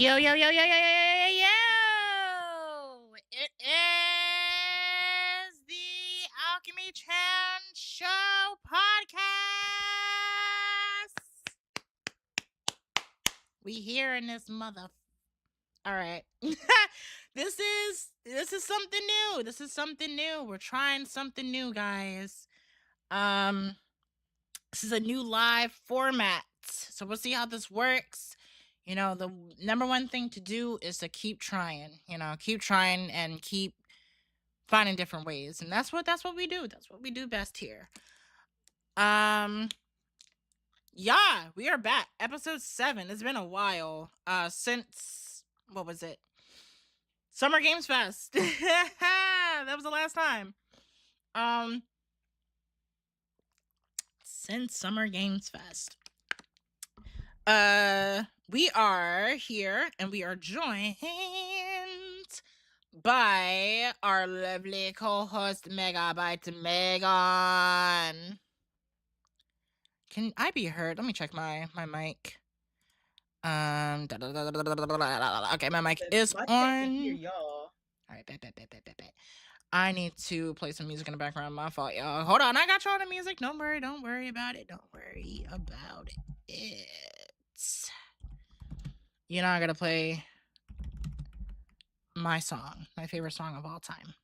Yo, yo, yo, yo, yo, yo, yo, yo, yo! It is the Alchemy-Chan Show podcast. We here in this mother. All right. This is something new. This is something new. We're trying something new, guys. This is a new live format. So we'll see how this works. You know, the number one thing to do is to keep trying, keep trying and keep finding different ways. And that's what we do. That's what we do best here. Yeah, we are back. Episode 7. It's been a while. Since what was it? Summer Games Fest. That was the last time. Since Summer Games Fest. We are here and we are joined by our lovely co-host Megabyte Megan. Can I be heard? Let me check my mic. Okay, my mic is on. All right, bet. I need to play some music in the background. My fault, y'all. Hold on, I got y'all the music. Don't worry about it. You know, I gotta play my song, my favorite song of all time.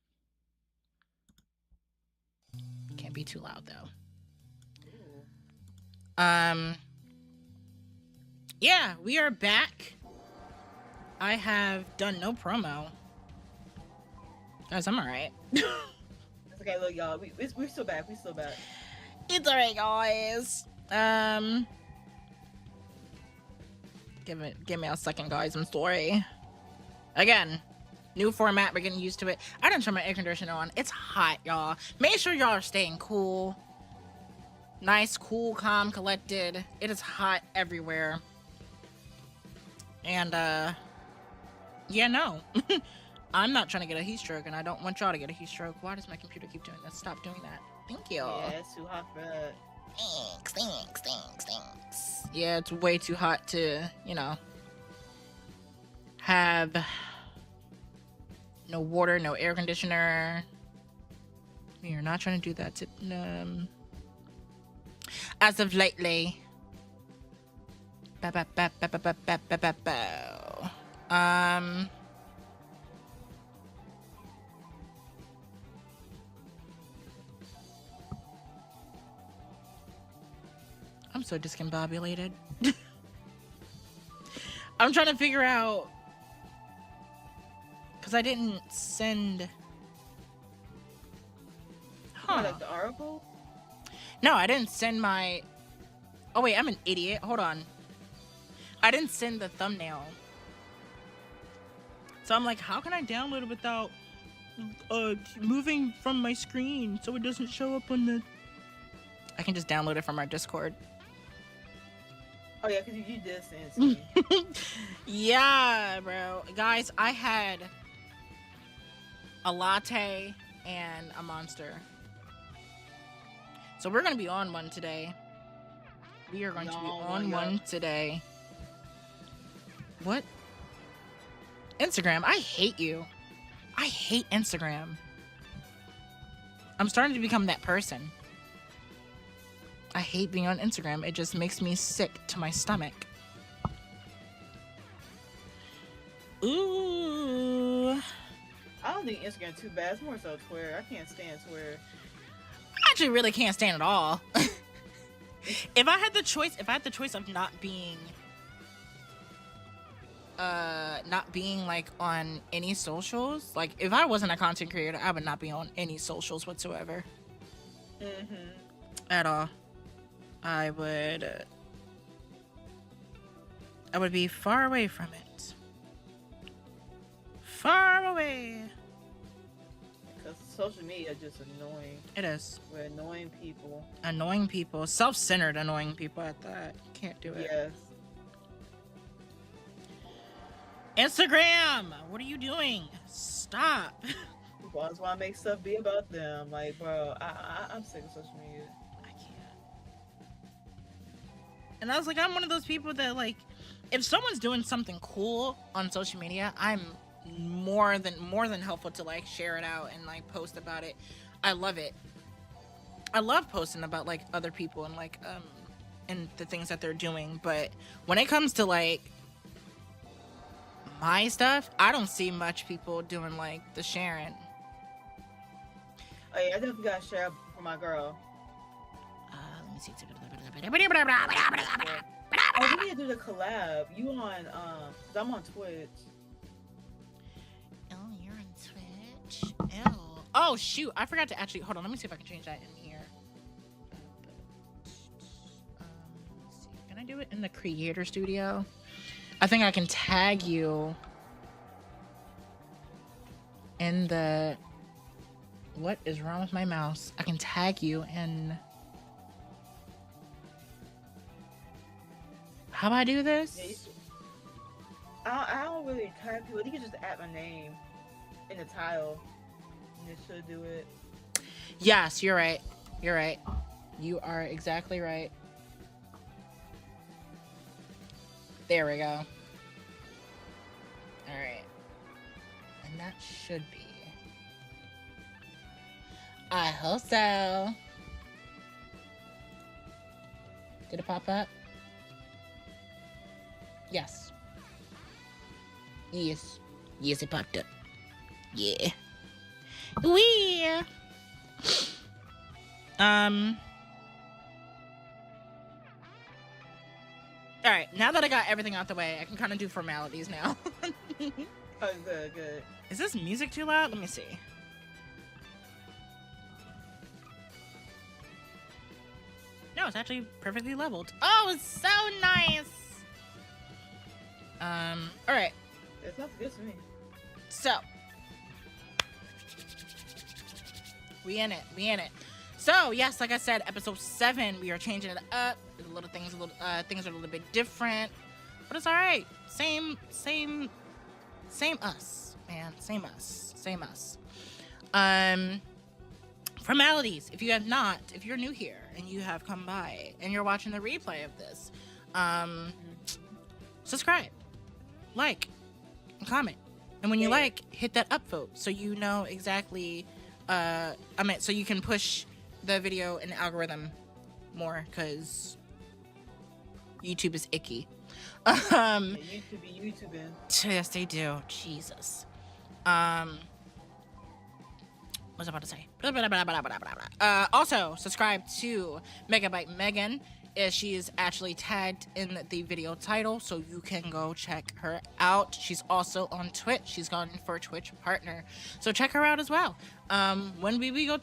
Can't be too loud though. Yeah, we are back. I have done no promo. Guys, I'm alright. It's okay, look, y'all. We're still back. It's alright, guys. Give me a second, guys. I'm sorry. Again, new format. We're getting used to it. I didn't turn my air conditioner on. It's hot, y'all. Make sure y'all are staying cool. Nice, cool, calm, collected. It is hot everywhere. And, yeah, no. I'm not trying to get a heat stroke, and I don't want y'all to get a heat stroke. Why does my computer keep doing that? Stop doing that. Thank you. Yeah, it's too hot for that. Thanks. Yeah, it's way too hot to, have no water, no air conditioner. We are not trying to do that as of lately. I'm so discombobulated. I'm trying to figure out, because I didn't send. Like the article? No, I didn't send my. Oh wait, I'm an idiot. Hold on. I didn't send the thumbnail. So I'm like, how can I download it without moving from my screen so it doesn't show up on the. I can just download it from our Discord. Oh yeah, because you did send it to me. Yeah, bro. Guys, I had a latte and a Monster. So we're going to be on one today. We are going to be on one today. What? Instagram. I hate you. I hate Instagram. I'm starting to become that person. I hate being on Instagram. It just makes me sick to my stomach. Ooh. I don't think Instagram too bad. It's more so Twitter. I can't stand Twitter. I actually really can't stand it all. If I had the choice of not being like on any socials, like if I wasn't a content creator, I would not be on any socials whatsoever. At all. I would be far away from it. Far away. Because social media is just annoying. It is. We're annoying people. Annoying people. Self-centered annoying people at that. Can't do it. Yes. Instagram! What are you doing? Stop. People always want to make stuff be about them. Like, bro, I'm sick of social media. I can't. And I was like, I'm one of those people that, like, if someone's doing something cool on social media, I'm more than helpful to, like, share it out and, like, post about it. I love it. I love posting about, like, other people and, like, and the things that they're doing. But when it comes to, like, my stuff, I don't see much people doing, like, the sharing. Oh yeah, I definitely gotta share for my girl. Let me see. Oh, we need to do the collab. You on cause I'm on Twitch. Oh, you're on Twitch. Ew. Oh shoot! I forgot to actually hold on. Let me see if I can change that in here. Let's see. Can I do it in the Creator Studio? I think I can tag you in the. What is wrong with my mouse? I can tag you in. How do I do this? Yeah, I don't really tag people. You can just add my name in the title, and it should do it. Yes, you're right. You're right. You are exactly right. There we go. All right. And that should be. I hope so. Did it pop up? Yes. Yes. Yes, it popped up. Yeah. Wee. All right. Now that I got everything out the way, I can kind of do formalities now. Oh, good, good. Is this music too loud? Let me see. No, it's actually perfectly leveled. Oh, it's so nice. All right. It sounds good to me. So, we in it. We in it. So, yes, like I said, episode 7, we are changing it up. The little things, things are a little bit different, but it's all right. Same us, man. Same us. Formalities. If you're new here and you have come by and you're watching the replay of this, subscribe, like, and comment. And when you like, hit that upvote so you know exactly, so you can push the video in the algorithm more, because YouTube is icky. YouTube be YouTubing. Yes, they do. Jesus. What was I about to say? Also, subscribe to Megabyte Megan. She is actually tagged in the video title, so you can go check her out. She's also on Twitch. She's gone for a Twitch partner, so check her out as well. When will we go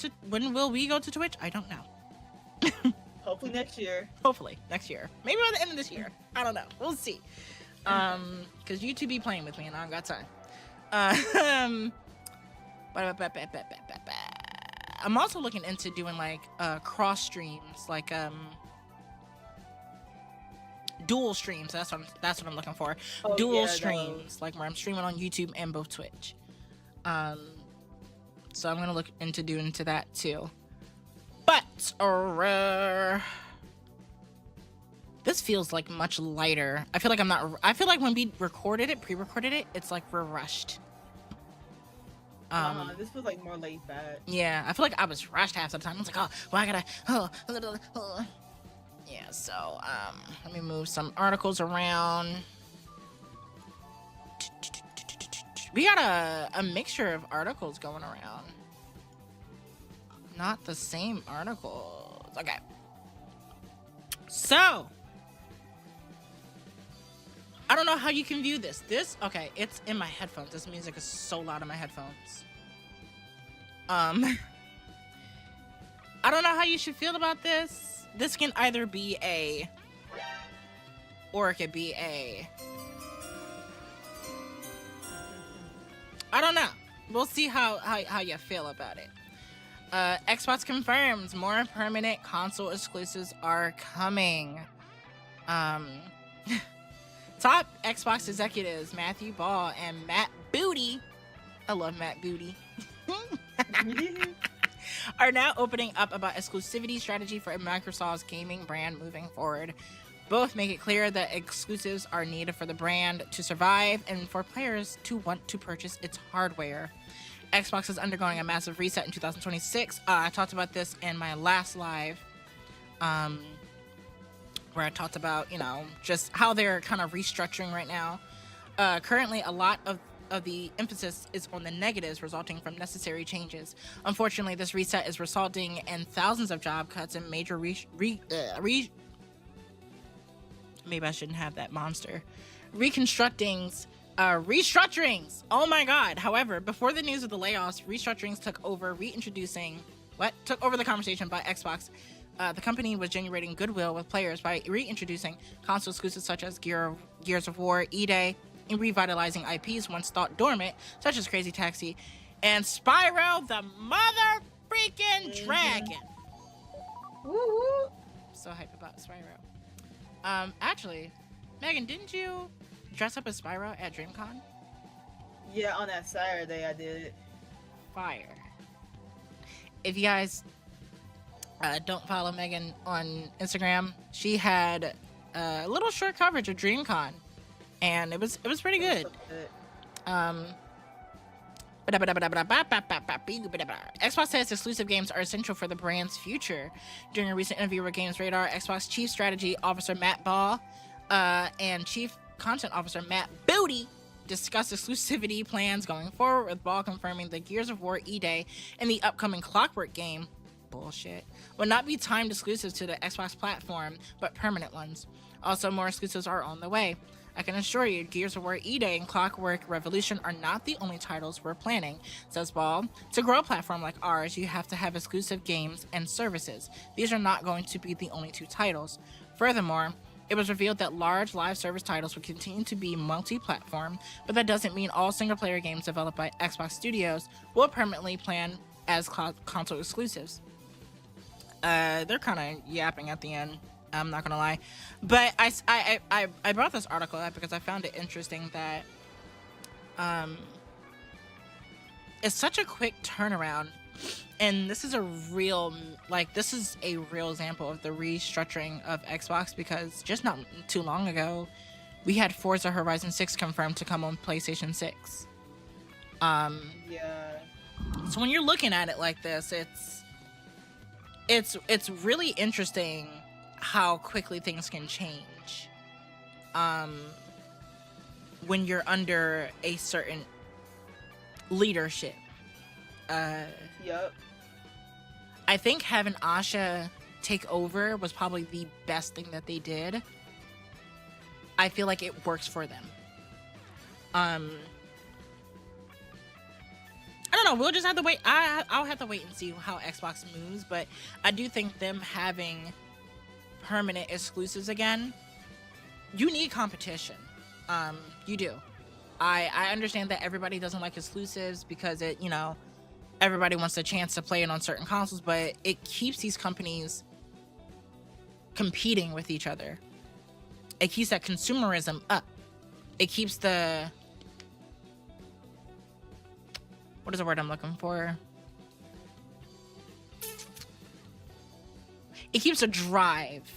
to Twitch? I don't know. Hopefully next year. Hopefully next year. Maybe by the end of this year. I don't know. We'll see. Because YouTube be playing with me and I don't got time. I'm also looking into doing like cross streams, like dual streams. That's what I'm looking for. Oh, Dual streams, like where I'm streaming on YouTube and both Twitch. So I'm gonna look into doing that too. But this feels like much lighter. I feel like when we pre-recorded it, it's like we're rushed. This feels like more laid back. Yeah, I feel like I was rushed half the time. I was like, oh, well, I gotta, yeah. So, let me move some articles around. We got a mixture of articles going around. Not the same articles. Okay. So, I don't know how you can view this. Okay, it's in my headphones. This music is so loud in my headphones. I don't know how you should feel about this. This can either be A, or it could be A. I don't know. We'll see how you feel about it. Xbox confirms more permanent console exclusives are coming. Top Xbox executives Matthew Ball and Matt Booty, I love Matt Booty, are now opening up about exclusivity strategy for Microsoft's gaming brand moving forward. Both make it clear that exclusives are needed for the brand to survive and for players to want to purchase its hardware. Xbox is undergoing a massive reset in 2026. I talked about this in my last live, where I talked about, just how they're kind of restructuring right now. Currently, a lot of the emphasis is on the negatives resulting from necessary changes. Unfortunately, this reset is resulting in thousands of job cuts and major maybe I shouldn't have that monster. Restructurings. Oh my god. However, before the news of the layoffs, restructurings took over the conversation by Xbox. The company was generating goodwill with players by reintroducing console exclusives such as Gears of War, E-Day, and revitalizing IPs once thought dormant, such as Crazy Taxi and Spyro the Mother Freaking Dragon. Woo-woo. So hyped about Spyro. Actually, Megan, didn't you dress up as Spyro at DreamCon? Yeah, on that Saturday I did it. Fire. If you guys don't follow Megan on Instagram, she had a little short coverage of DreamCon, and it was pretty good. Xbox says exclusive games are essential for the brand's future. During a recent interview with Games Radar, Xbox Chief Strategy Officer Matt Ball and Chief Content Officer Matt Booty discussed exclusivity plans going forward, with Ball confirming the Gears of War E-Day and the upcoming Clockwork game will not be timed exclusives to the Xbox platform, but permanent ones. Also, more exclusives are on the way. I can assure you, Gears of War E-Day and Clockwork Revolution are not the only titles we're planning, says Ball. To grow a platform like ours, you have to have exclusive games and services. These are not going to be the only two titles. Furthermore, it was revealed that large live service titles will continue to be multi-platform, but that doesn't mean all single-player games developed by Xbox Studios will permanently plan as console exclusives. They're kind of yapping at the end, I'm not gonna lie, but I brought this article up because I found it interesting that it's such a quick turnaround, and this is a real example of the restructuring of Xbox, because just not too long ago we had Forza Horizon 6 confirmed to come on PlayStation 6. Yeah. So when you're looking at it like this, it's really interesting how quickly things can change when you're under a certain leadership. Yep. I think having Asha take over was probably the best thing that they did. I feel like it works for them. I don't know. We'll just have to wait. I'll have to wait and see how Xbox moves, but I do think them having permanent exclusives again, you need competition. You do. I understand that everybody doesn't like exclusives because everybody wants a chance to play it on certain consoles, but it keeps these companies competing with each other. It keeps that consumerism up. It keeps the, what is the word I'm looking for? It keeps a drive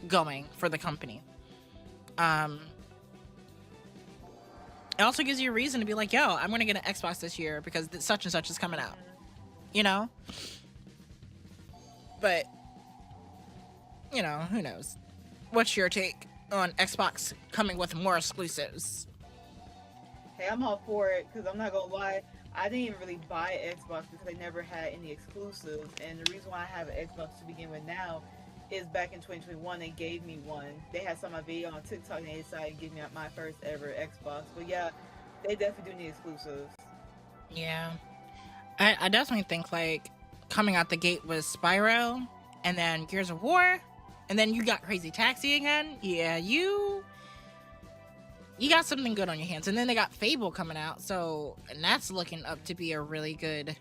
going for the company. It also gives you a reason to be like, yo, I'm gonna get an Xbox this year because such and such is coming out. But who knows? What's your take on Xbox coming with more exclusives? Hey, I'm all for it, because I'm not gonna lie, I didn't even really buy an Xbox because they never had any exclusives, and the reason why I have an Xbox to begin with now is back in 2021 they gave me one. They had some of my video on TikTok and they decided to give me my first ever Xbox. But yeah, they definitely do need exclusives. Yeah, I definitely think like coming out the gate was Spyro, and then Gears of War, and then you got Crazy Taxi again. Yeah, you got something good on your hands. And then they got Fable coming out, and that's looking up to be a really good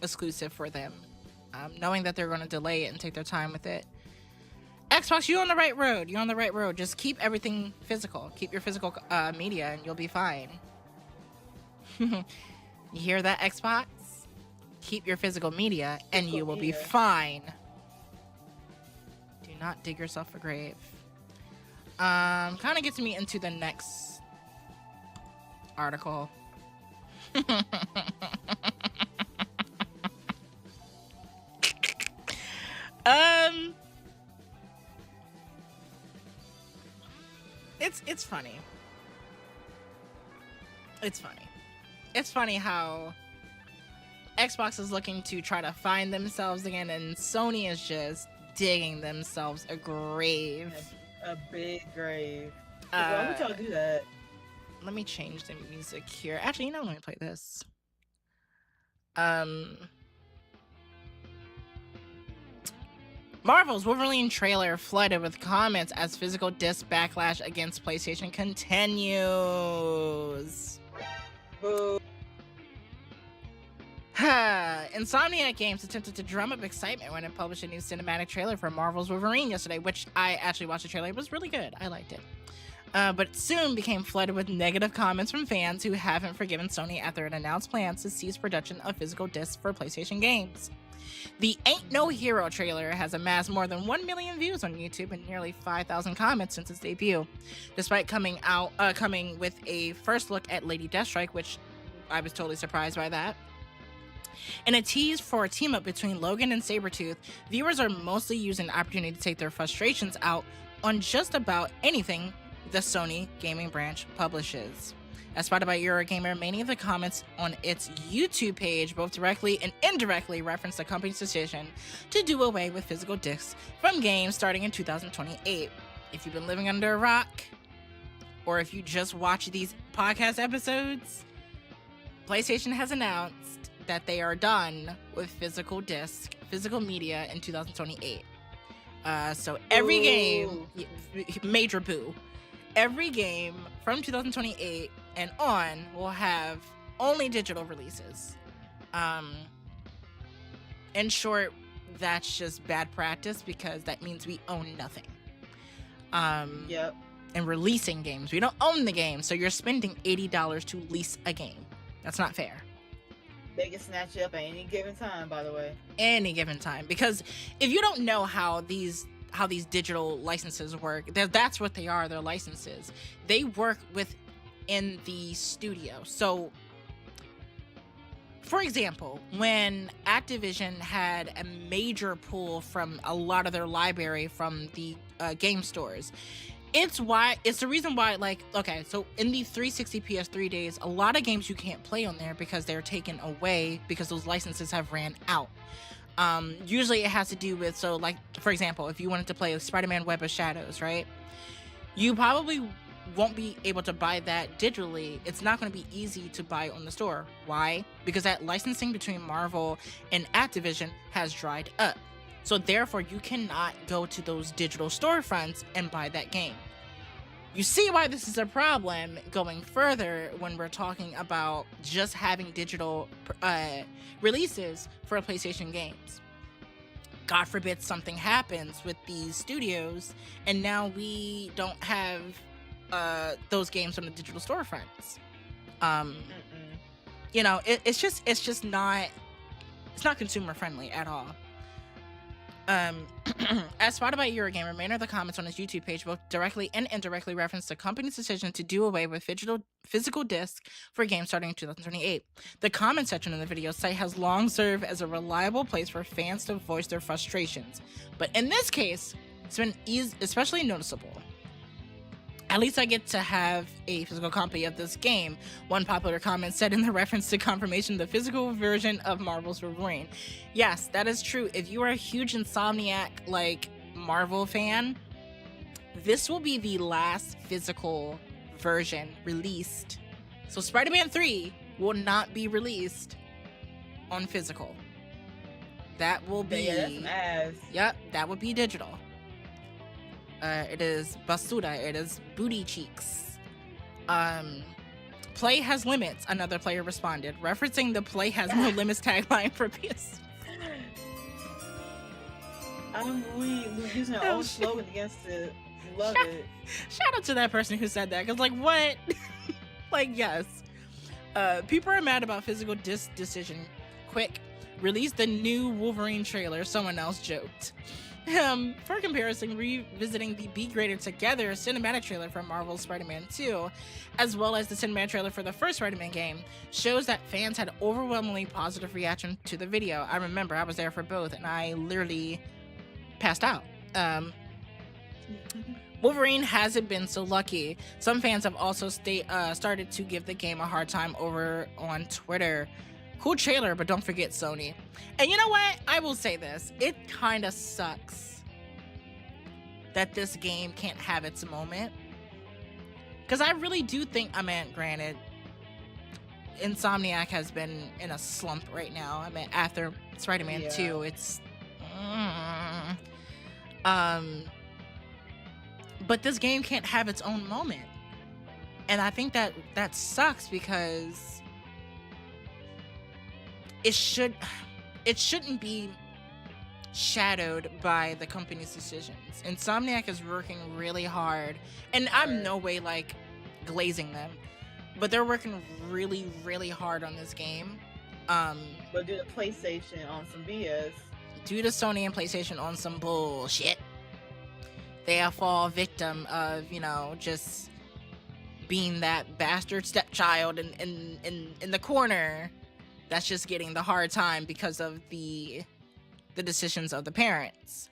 exclusive for them. Knowing that they're going to delay it and take their time with it. Xbox, you're on the right road. You're on the right road. Just keep everything physical. Keep your physical media and you'll be fine. You hear that, Xbox? Keep your physical media and you will be fine. Do not dig yourself a grave. Kind of gets me into the next article. It's funny. It's funny. It's funny how Xbox is looking to try to find themselves again, and Sony is just digging themselves a grave. A big grave. Why would y'all do that? Let me change the music here. Actually, you know, let me play this. Marvel's Wolverine trailer flooded with comments as physical disc backlash against PlayStation continues. Boo. Insomniac Games attempted to drum up excitement when it published a new cinematic trailer for Marvel's Wolverine yesterday, which I actually watched the trailer. It was really good. I liked it. But it soon became flooded with negative comments from fans who haven't forgiven Sony after it announced plans to cease production of physical discs for PlayStation games. The Ain't No Hero trailer has amassed more than 1 million views on YouTube and nearly 5,000 comments since its debut, despite coming with a first look at Lady Deathstrike, which I was totally surprised by that. In a tease for a team-up between Logan and Sabretooth, viewers are mostly using the opportunity to take their frustrations out on just about anything the Sony gaming branch publishes. As spotted by Eurogamer, many of the comments on its YouTube page both directly and indirectly reference the company's decision to do away with physical discs from games starting in 2028. If you've been living under a rock, or if you just watch these podcast episodes, PlayStation has announced that they are done with physical media in 2028. So every game, major boo, every game from 2028 and on will have only digital releases. In short, that's just bad practice because that means we own nothing. Yep. And releasing games, we don't own the game, so you're spending $80 to lease a game. That's not fair. They can snatch you up at any given time, by the way. Any given time. Because if you don't know how these digital licenses work, that's what they are, they're licenses. They work within the studio. So, for example, when Activision had a major pull from a lot of their library from the game stores, it's the reason why, like, okay, so in the 360 PS3 days, a lot of games you can't play on there because they're taken away because those licenses have ran out. Usually it has to do with, so like, for example, if you wanted to play Spider-Man Web of Shadows, right? You probably won't be able to buy that digitally. It's not going to be easy to buy on the store. Why? Because that licensing between Marvel and Activision has dried up. So therefore, you cannot go to those digital storefronts and buy that game. You see why this is a problem going further when we're talking about just having digital releases for PlayStation games. God forbid something happens with these studios and now we don't have those games on the digital storefronts. You know, it's just not consumer friendly at all. As spotted by Eurogamer, many of the comments on his YouTube page both directly and indirectly reference the company's decision to do away with physical discs for games starting in 2028. The comment section of the video site has long served as a reliable place for fans to voice their frustrations, but in this case, it's been especially noticeable. At least I get to have a physical copy of this game, one popular comment said in the reference to confirmation of the physical version of Marvel's Wolverine. Yes, that is true. If you are a huge Insomniac, like, Marvel fan, this will be the last physical version released. So Spider-Man 3 will not be released on physical. That will be... Yep, that would be digital. It is basura. It is booty cheeks. Play has limits, another player responded, referencing the Play has no limits tagline for PS. I'm using our own slogan against it. Love it. Shout out to that person who said that, because, like, what? Like, yes. People are mad about physical disc decision. Quick, release the new Wolverine trailer, someone else joked. For comparison, revisiting the B-graded Together cinematic trailer for Marvel's Spider-Man 2, as well as the cinematic trailer for the first Spider-Man game, shows that fans had overwhelmingly positive reaction to the video. I remember I was there for both, and I literally passed out. Wolverine hasn't been so lucky. Some fans have also started to give the game a hard time over on Twitter. Cool trailer, but don't forget Sony. And you know what? I will say this. It kind of sucks that this game can't have its moment. Because I really do think, I mean, granted, Insomniac has been in a slump right now. I mean, after Spider-Man 2, it's... but this game can't have its own moment. And I think that sucks because it shouldn't be shadowed by the company's decisions. Insomniac is working really hard, and I'm no way like glazing them, but they're working really, really hard on this game. But due to PlayStation on some BS. Due to Sony and PlayStation on some bullshit, they fall victim of, you know, just being that bastard stepchild in the corner that's just getting the hard time because of the decisions of the parents.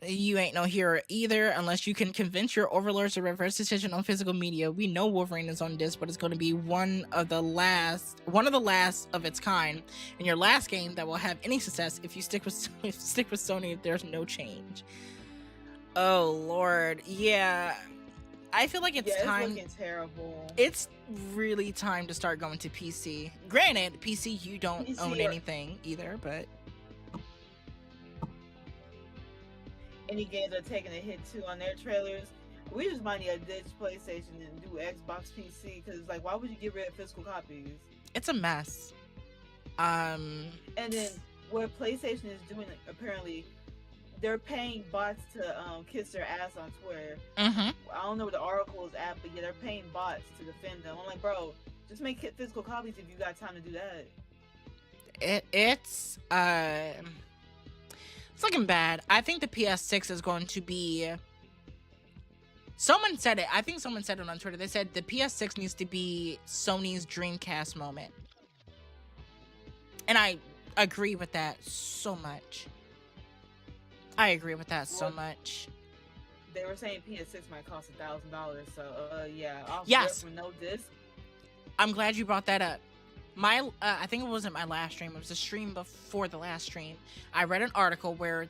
You ain't no hero either unless you can convince your overlords to reverse decision on physical media. We know Wolverine is on disc, but it's going to be one of the last of its kind in your last game that will have any success. If you stick with Sony, there's no change. Oh Lord, yeah. I feel like it's time. It's looking terrible. It's really time to start going to PC. Granted, PC you don't own anything either, but any games are taking a hit too on their trailers. We just might need to ditch PlayStation and do Xbox PC, because like, why would you get rid of physical copies? It's a mess. And then what PlayStation is doing, apparently, they're paying bots to kiss their ass on Twitter. I don't know where the article is at, but yeah, they're paying bots to defend them. I'm like, bro, just make physical copies if you got time to do that. It's looking bad. I think the PS6 is going to be... Someone said it. I think someone said it on Twitter. They said the PS6 needs to be Sony's Dreamcast moment. And I agree with that so much. I agree with that so much. They were saying PS6 might cost $1,000, so yeah. Yes. For no disc. I'm glad you brought that up. I think it wasn't my last stream. It was a stream before the last stream. I read an article where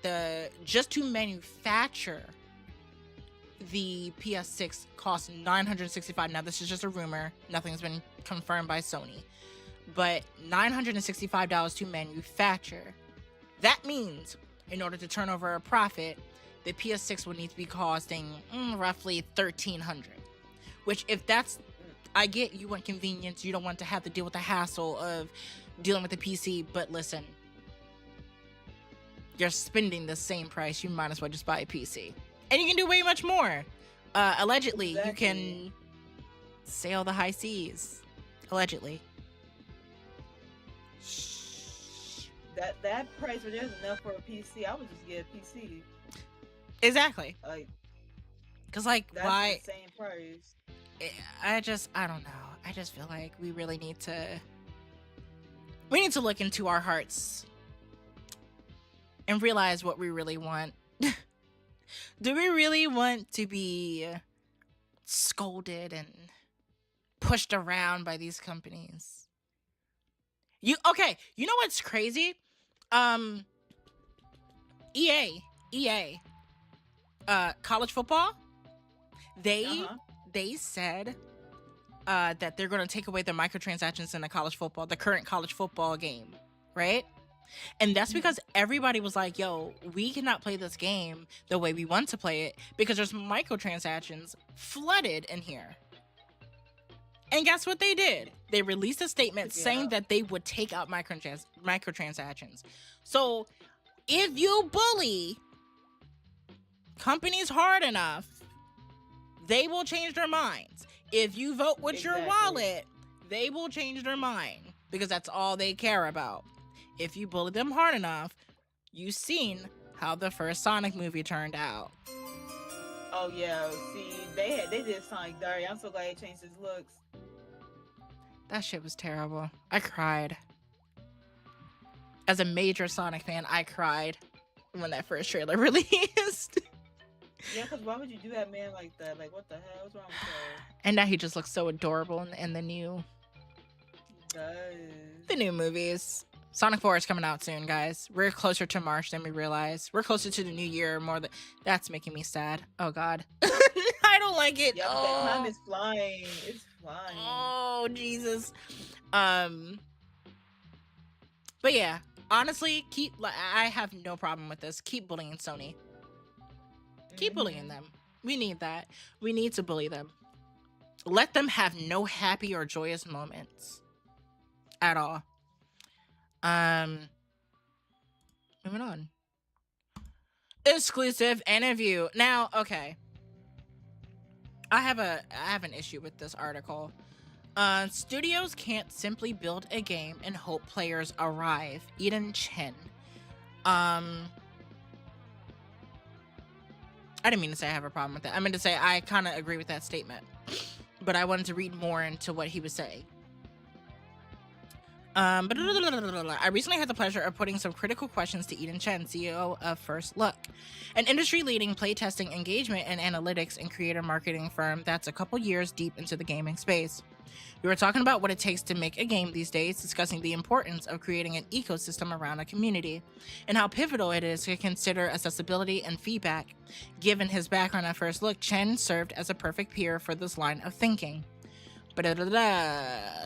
just to manufacture the PS6 cost $965. Now this is just a rumor. Nothing's been confirmed by Sony, but $965 to manufacture. That means in order to turn over a profit, the PS6 would need to be costing roughly $1,300. Which, if that's, I get you want convenience, you don't want to have to deal with the hassle of dealing with the PC, but listen, you're spending the same price, you might as well just buy a PC. And you can do way much more. Allegedly, you can sail the high seas. Allegedly. That price right there is enough for a PC. I would just get a PC. Exactly. Like, because like, that's why the same price. I don't know. I just feel like we really need to look into our hearts and realize what we really want. Do we really want to be scolded and pushed around by these companies? You know what's crazy? EA, college football, they said that they're going to take away the microtransactions in the current college football game, right? And that's because everybody was like, yo, we cannot play this game the way we want to play it because there's microtransactions flooded in here. And guess what they did? They released a statement saying that they would take out microtransactions. So if you bully companies hard enough, they will change their minds. If you vote with your wallet, they will change their mind because that's all they care about. if you bully them hard enough, you've seen how the first Sonic movie turned out. Oh yeah, see, they did Sonic dirty. I'm so glad they changed his looks. That shit was terrible. I cried. As a major Sonic fan, I cried when that first trailer released. Yeah, because why would you do that man like that? Like, what the hell? What's wrong with her? And now he just looks so adorable in the new movies. Sonic 4 is coming out soon, guys. We're closer to March than we realize. We're closer to the new year more than that's making me sad. Oh god. I don't like it. Yeah, oh. That time is flying. It's flying. Oh Jesus. But yeah, honestly, I have no problem with this. Keep bullying Sony. Keep bullying them. We need that. We need to bully them. Let them have no happy or joyous moments at all. Moving on. Exclusive interview. Now, okay. I have an issue with this article. Studios can't simply build a game and hope players arrive. Alchemy-Chan. I didn't mean to say I have a problem with that. I meant to say I kind of agree with that statement. But I wanted to read more into what he was saying. I recently had the pleasure of putting some critical questions to Alchemy-Chan, CEO of First Look, an industry-leading playtesting engagement and analytics and creator marketing firm that's a couple years deep into the gaming space. We were talking about what it takes to make a game these days, discussing the importance of creating an ecosystem around a community, and how pivotal it is to consider accessibility and feedback. Given his background at First Look, Chen served as a perfect peer for this line of thinking.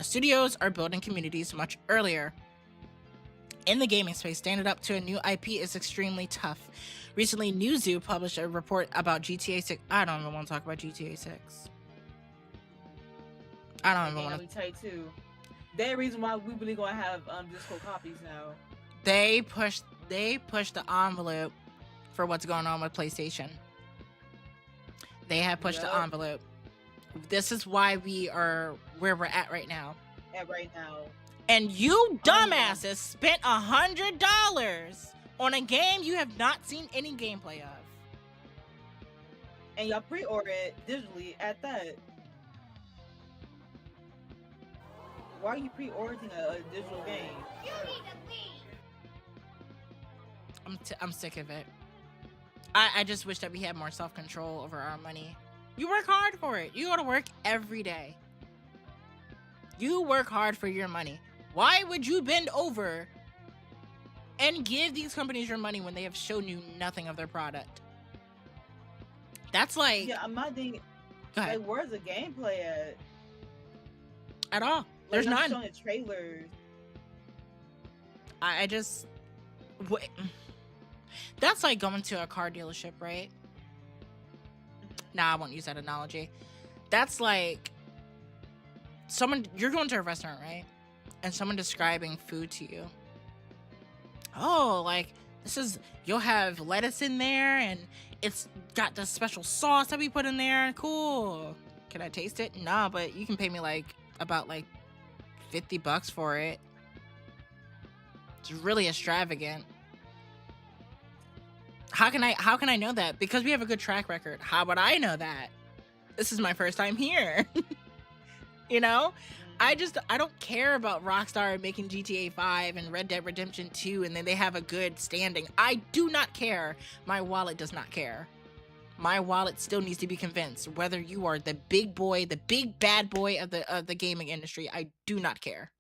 Studios are building communities much earlier. In the gaming space, standing up to a new IP is extremely tough. Recently, Newzoo published a report about GTA 6. I don't even want to talk about GTA 6. I don't even want to. Tell you too. That reason why we really gonna have Discord copies now. They pushed the envelope for what's going on with PlayStation. They have pushed the envelope. This is why we are where we're at right now. And you dumbasses spent $100 on a game you have not seen any gameplay of. And y'all pre-ordered it digitally at that. Why are you pre-ordering a digital game? You need to I'm sick of it. I just wish that we had more self-control over our money. You work hard for it. You go to work every day. You work hard for your money. Why would you bend over and give these companies your money when they have shown you nothing of their product? That's like... Yeah, I'm not thinking... Like, where's the gameplay at? At all. There's none. Showing the trailers. I just... Wait. That's like going to a car dealership, right? Nah, I won't use that analogy. That's like you're going to a restaurant, right? And someone describing food to you. Oh, like you'll have lettuce in there and it's got the special sauce that we put in there. Cool. Can I taste it? Nah, but you can pay me about $50 for it. It's really extravagant. How can I know that? Because we have a good track record. How would I know that? This is my first time here. You know? I don't care about Rockstar making GTA 5 and Red Dead Redemption 2 and then they have a good standing. I do not care. My wallet does not care. My wallet still needs to be convinced. Whether you are the big boy, the big bad boy of the gaming industry, I do not care.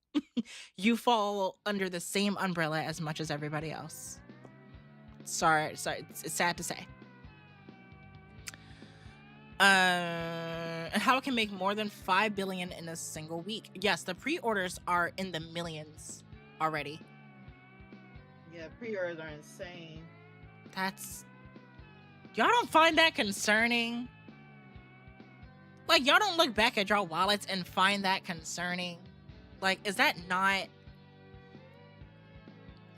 You fall under the same umbrella as much as everybody else. Sorry, it's sad to say. And how it can make more than $5 billion in a single week. Yes, the pre-orders are in the millions already. Yeah, pre-orders are insane. Y'all don't find that concerning? Like, y'all don't look back at y'all wallets and find that concerning? Like, is that not...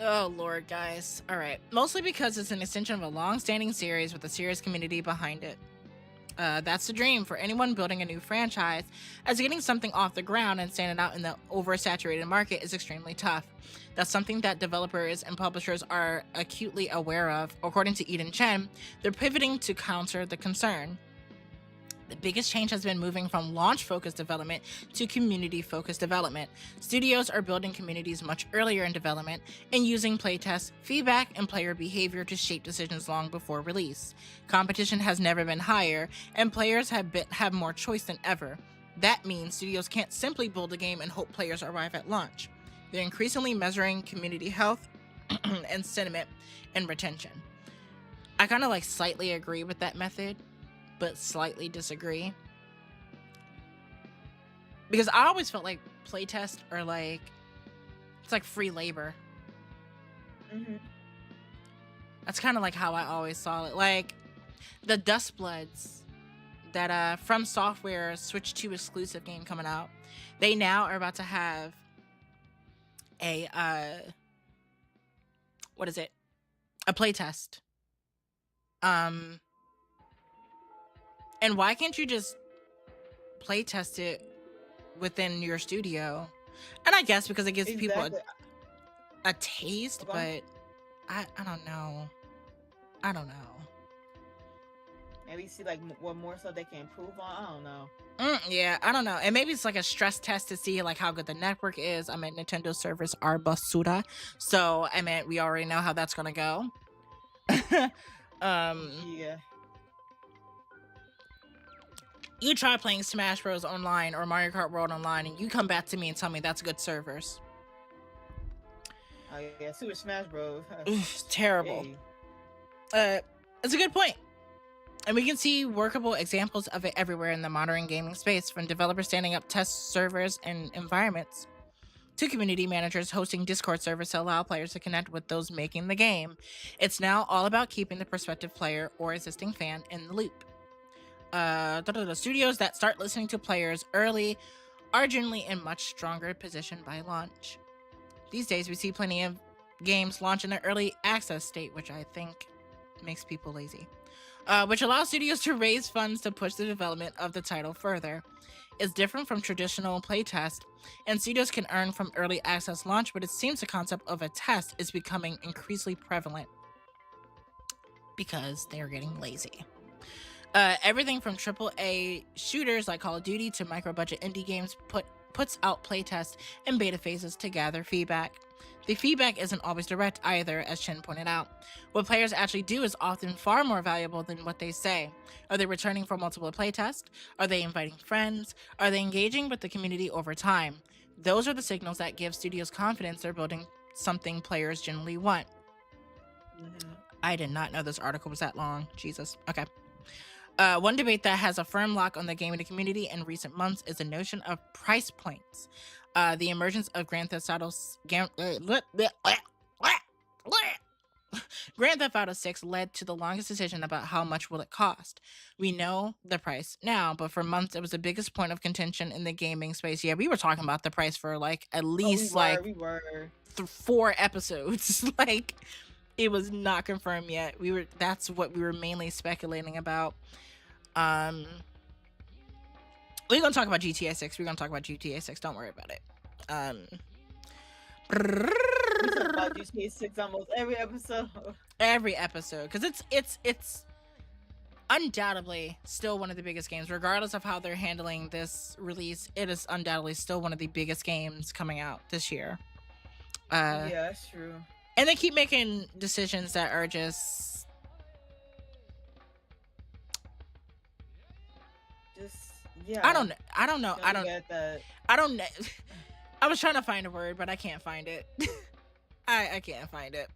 Oh, Lord, guys. All right. Mostly because it's an extension of a long-standing series with a serious community behind it. That's the dream for anyone building a new franchise, as getting something off the ground and standing out in the oversaturated market is extremely tough. That's something that developers and publishers are acutely aware of. According to Eden-Chen, they're pivoting to counter the concern. The biggest change has been moving from launch-focused development to community-focused development. Studios are building communities much earlier in development and using playtest, feedback, and player behavior to shape decisions long before release. Competition has never been higher, and players have more choice than ever. That means studios can't simply build a game and hope players arrive at launch. They're increasingly measuring community health and sentiment and retention. I kind of like slightly agree with that method, but slightly disagree, because I always felt like playtest are like, it's like free labor. Mm-hmm. That's kind of like how I always saw it. Like the Dustbloods that From Software Switch 2 exclusive game coming out, they now are about to have a what is it, a playtest. And why can't you just play test it within your studio? And I guess because it gives people a taste, but I don't know. I don't know. Maybe see like what more stuff they can improve on. I don't know. Yeah, I don't know. And maybe it's like a stress test to see like how good the network is. I mean, Nintendo servers are basura, so I mean we already know how that's gonna go. Yeah. You try playing Smash Bros. Online or Mario Kart World Online, and you come back to me and tell me that's good servers. Oh yeah, Super Smash Bros. Terrible. Hey. It's a good point. And we can see workable examples of it everywhere in the modern gaming space, from developers standing up test servers and environments to community managers hosting Discord servers to allow players to connect with those making the game. It's now all about keeping the prospective player or existing fan in the loop. Studios that start listening to players early are generally in much stronger position by launch. These days, we see plenty of games launch in the early access state, which I think makes people lazy, which allows studios to raise funds to push the development of the title further. It's different from traditional playtest, and studios can earn from early access launch, but it seems the concept of a test is becoming increasingly prevalent because they're getting lazy. Everything from AAA shooters like Call of Duty to micro-budget indie games puts out playtests and beta phases to gather feedback. The feedback isn't always direct either, as Chen pointed out. What players actually do is often far more valuable than what they say. Are they returning for multiple playtests? Are they inviting friends? Are they engaging with the community over time? Those are the signals that give studios confidence they're building something players generally want. Mm-hmm. I did not know this article was that long. Jesus. Okay. One debate that has a firm lock on the gaming community in recent months is the notion of price points. The emergence of Grand Theft Auto 6 led to the longest decision about how much will it cost. We know the price now, but for months it was the biggest point of contention in the gaming space. Yeah, we were talking about the price for like at least 4 episodes. Like, it was not confirmed yet. That's what we were mainly speculating about. We're gonna talk about GTA 6. We're gonna talk about GTA 6. Don't worry about it. We talk about GTA 6 almost every episode. Every episode, because it's undoubtedly still one of the biggest games, regardless of how they're handling this release. It is undoubtedly still one of the biggest games coming out this year. Yeah, that's true. And they keep making decisions that are just yeah. I don't know. I don't know. I was trying to find a word, but I can't find it. I can't find it.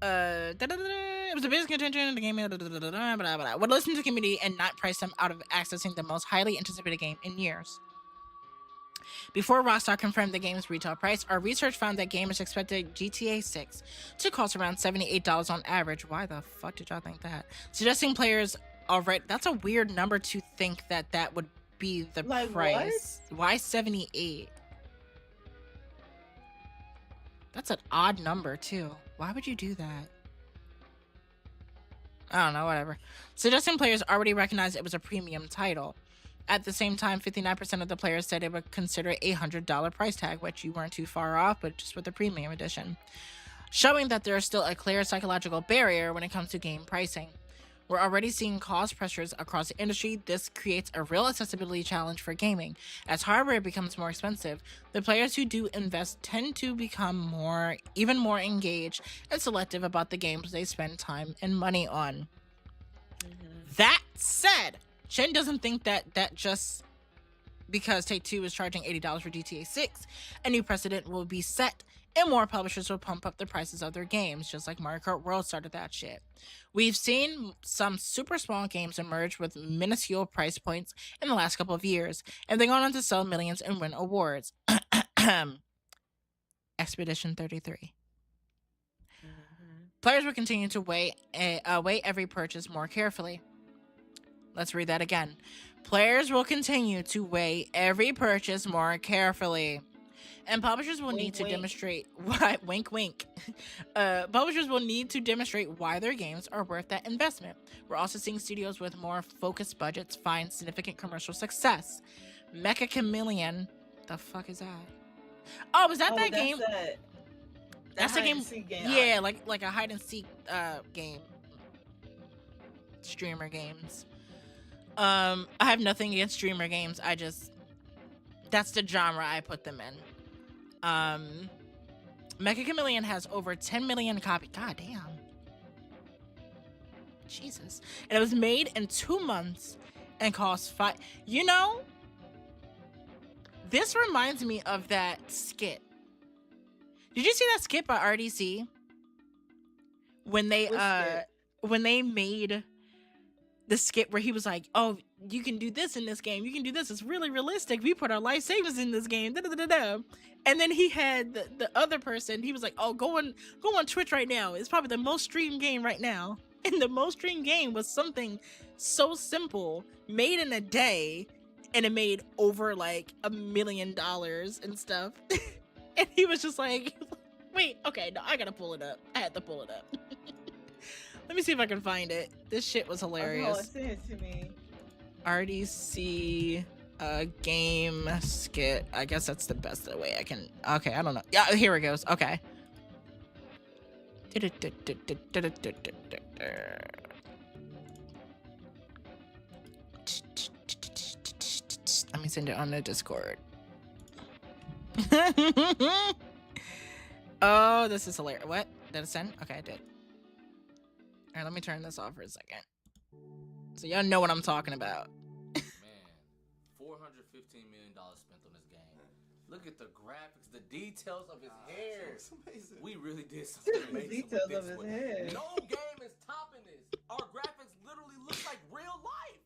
It was a business contention in the game. Would listen to the community and not price them out of accessing the most highly anticipated game in years. Before Rockstar confirmed the game's retail price, our research found that gamers expected GTA 6 to cost around $78 on average. Why the fuck did y'all think that? Suggesting players already. That's a weird number to think that would be the price. What? Why 78? That's an odd number too. Why would you do that? I don't know, whatever. Suggesting players already recognized it was a premium title. At the same time, 59% of the players said it would consider a $100 price tag, which you weren't too far off, but just with the premium edition, showing that there is still a clear psychological barrier when it comes to game pricing. We're already seeing cost pressures across the industry. This creates a real accessibility challenge for gaming. As hardware becomes more expensive, the players who do invest tend to become even more engaged and selective about the games they spend time and money on. That said, Chen doesn't think that just because Take-Two is charging $80 for GTA 6, a new precedent will be set and more publishers will pump up the prices of their games, just like Mario Kart World started that shit. We've seen some super small games emerge with minuscule price points in the last couple of years, and they go on to sell millions and win awards. Expedition 33. Players will continue to weigh every purchase more carefully. Let's read that again. Players will continue to weigh every purchase more carefully. And publishers will need to demonstrate why. Wink, wink. Publishers will need to demonstrate why their games are worth that investment. We're also seeing studios with more focused budgets find significant commercial success. Mecha Chameleon. The fuck is that? Oh, is that game? That's the game. Yeah, like a hide and seek game. Streamer games. I have nothing against streamer games. That's the genre I put them in. Mecha Chameleon has over 10 million copies. God damn. Jesus. And it was made in 2 months and cost $5. You know, this reminds me of that skit. Did you see that skit by RDC? When they made the skit where he was like, "Oh, you can do this in this game. You can do this. It's really realistic. We put our life savings in this game." Da, da, da, da. And then he had the other person. He was like, "Oh, go on Twitch right now. It's probably the most streamed game right now." And the most streamed game was something so simple, made in a day, and it made over like $1 million and stuff. And he was just like, "Wait, okay, no, I gotta pull it up. I had to pull it up." Let me see if I can find it. This shit was hilarious. Oh, send it to me. RDC game skit. I guess that's the best way I can. Okay, I don't know. Yeah, here it goes. Okay. Let me send it on the Discord. Oh, this is hilarious. What? Did it send? Okay, I did. All right, let me turn this off for a second. So y'all know what I'm talking about. Man, $415 million spent on this game. Look at the graphics, the details of his hair. We really did something amazing. Details of his hair. No game is topping this. Our graphics literally look like real life.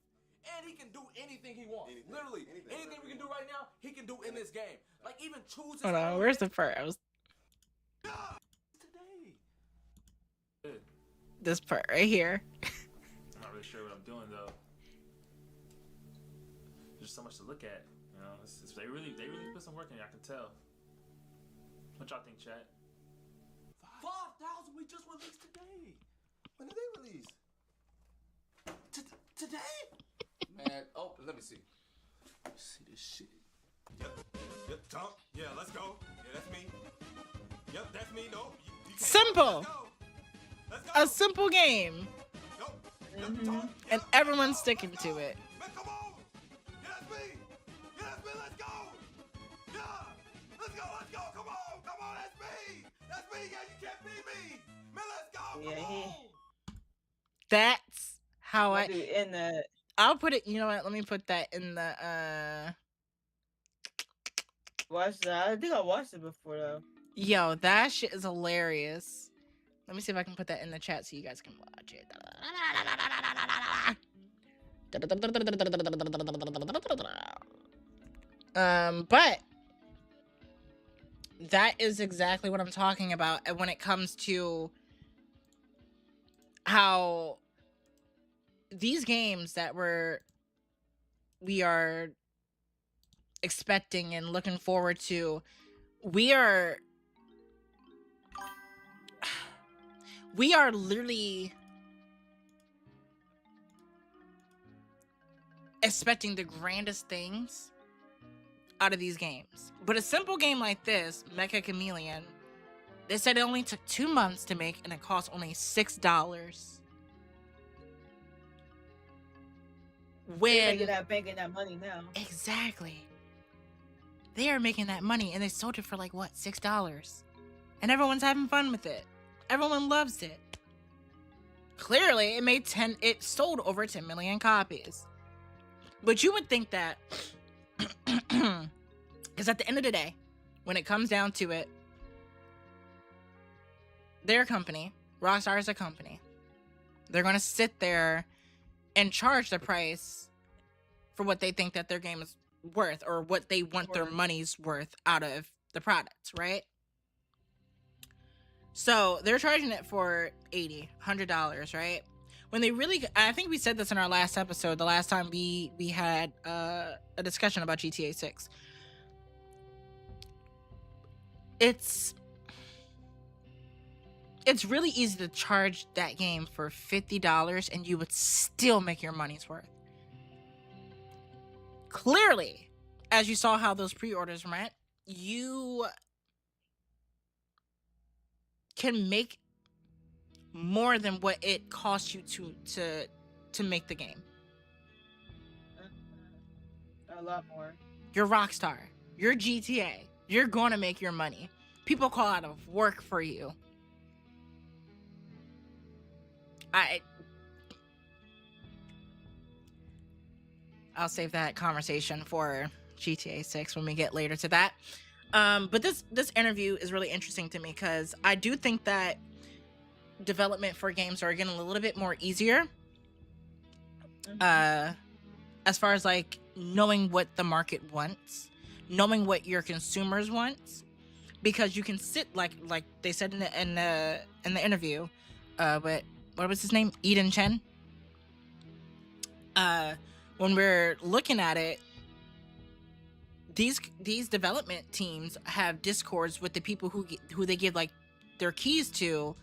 And he can do anything he wants. Literally, anything we can do right now, he can do in this game. Like even choose. Hold on, where's the part? This part right here. I'm not really sure what I'm doing though. There's so much to look at, you know. They really put some work in it. I can tell. What y'all think, chat? 5,000 we just released today. When did they release? Today? Man, oh, let me see. See this shit. Yep, Tom. Yeah, let's go. Yeah, that's me. Yep, that's me. No, you can't. Simple. Let's go. A simple game. Nope. Yep, Tom. And Yep, everyone's let's go. sticking Let's to go. it. Man, come on. Yeah, that's me. Yeah, that's me. Let's go. Yeah. Let's go. Let's go. Come on. Come on. That's me. That's me. Yeah, you can't beat me. Man, let's go. Come on. That's how in the. I'll put it. You know what? Let me put that in the. Watch that. I think I watched it before though. Yo, that shit is hilarious. Let me see if I can put that in the chat so you guys can watch it. But that is exactly what I'm talking about when it comes to how these games that we are expecting and looking forward to, we are literally expecting the grandest things out of these games. But a simple game like this, Mecha Chameleon, they said it only took 2 months to make and it cost only $6. They're When making that banking that money now. exactly, they are making that money and they sold it for like what, $6, and everyone's having fun with it. Everyone loves it. Clearly, it sold over 10 million copies. But you would think that, because at the end of the day, when it comes down to it, their company, Rockstar is a company, they're going to sit there and charge the price for what they think that their game is worth, or what they want their money's worth out of the product, right? So they're charging it for $80, $100, right? When they really, I think we said this in our last episode, the last time we had a discussion about GTA 6. It's really easy to charge that game for $50 and you would still make your money's worth. Clearly, as you saw how those pre-orders went, you can make more than what it costs you to make the game. A lot more. You're Rockstar. You're GTA. You're going to make your money. People call out of work for you. I'll save that conversation for GTA 6 when we get later to that. But this interview is really interesting to me because I do think that development for games are getting a little bit more easier. As far as like knowing what the market wants, knowing what your consumers want, because you can sit like they said in the interview, but what was his name? Chen. When we're looking at it, these development teams have discords with the people who they give like their keys to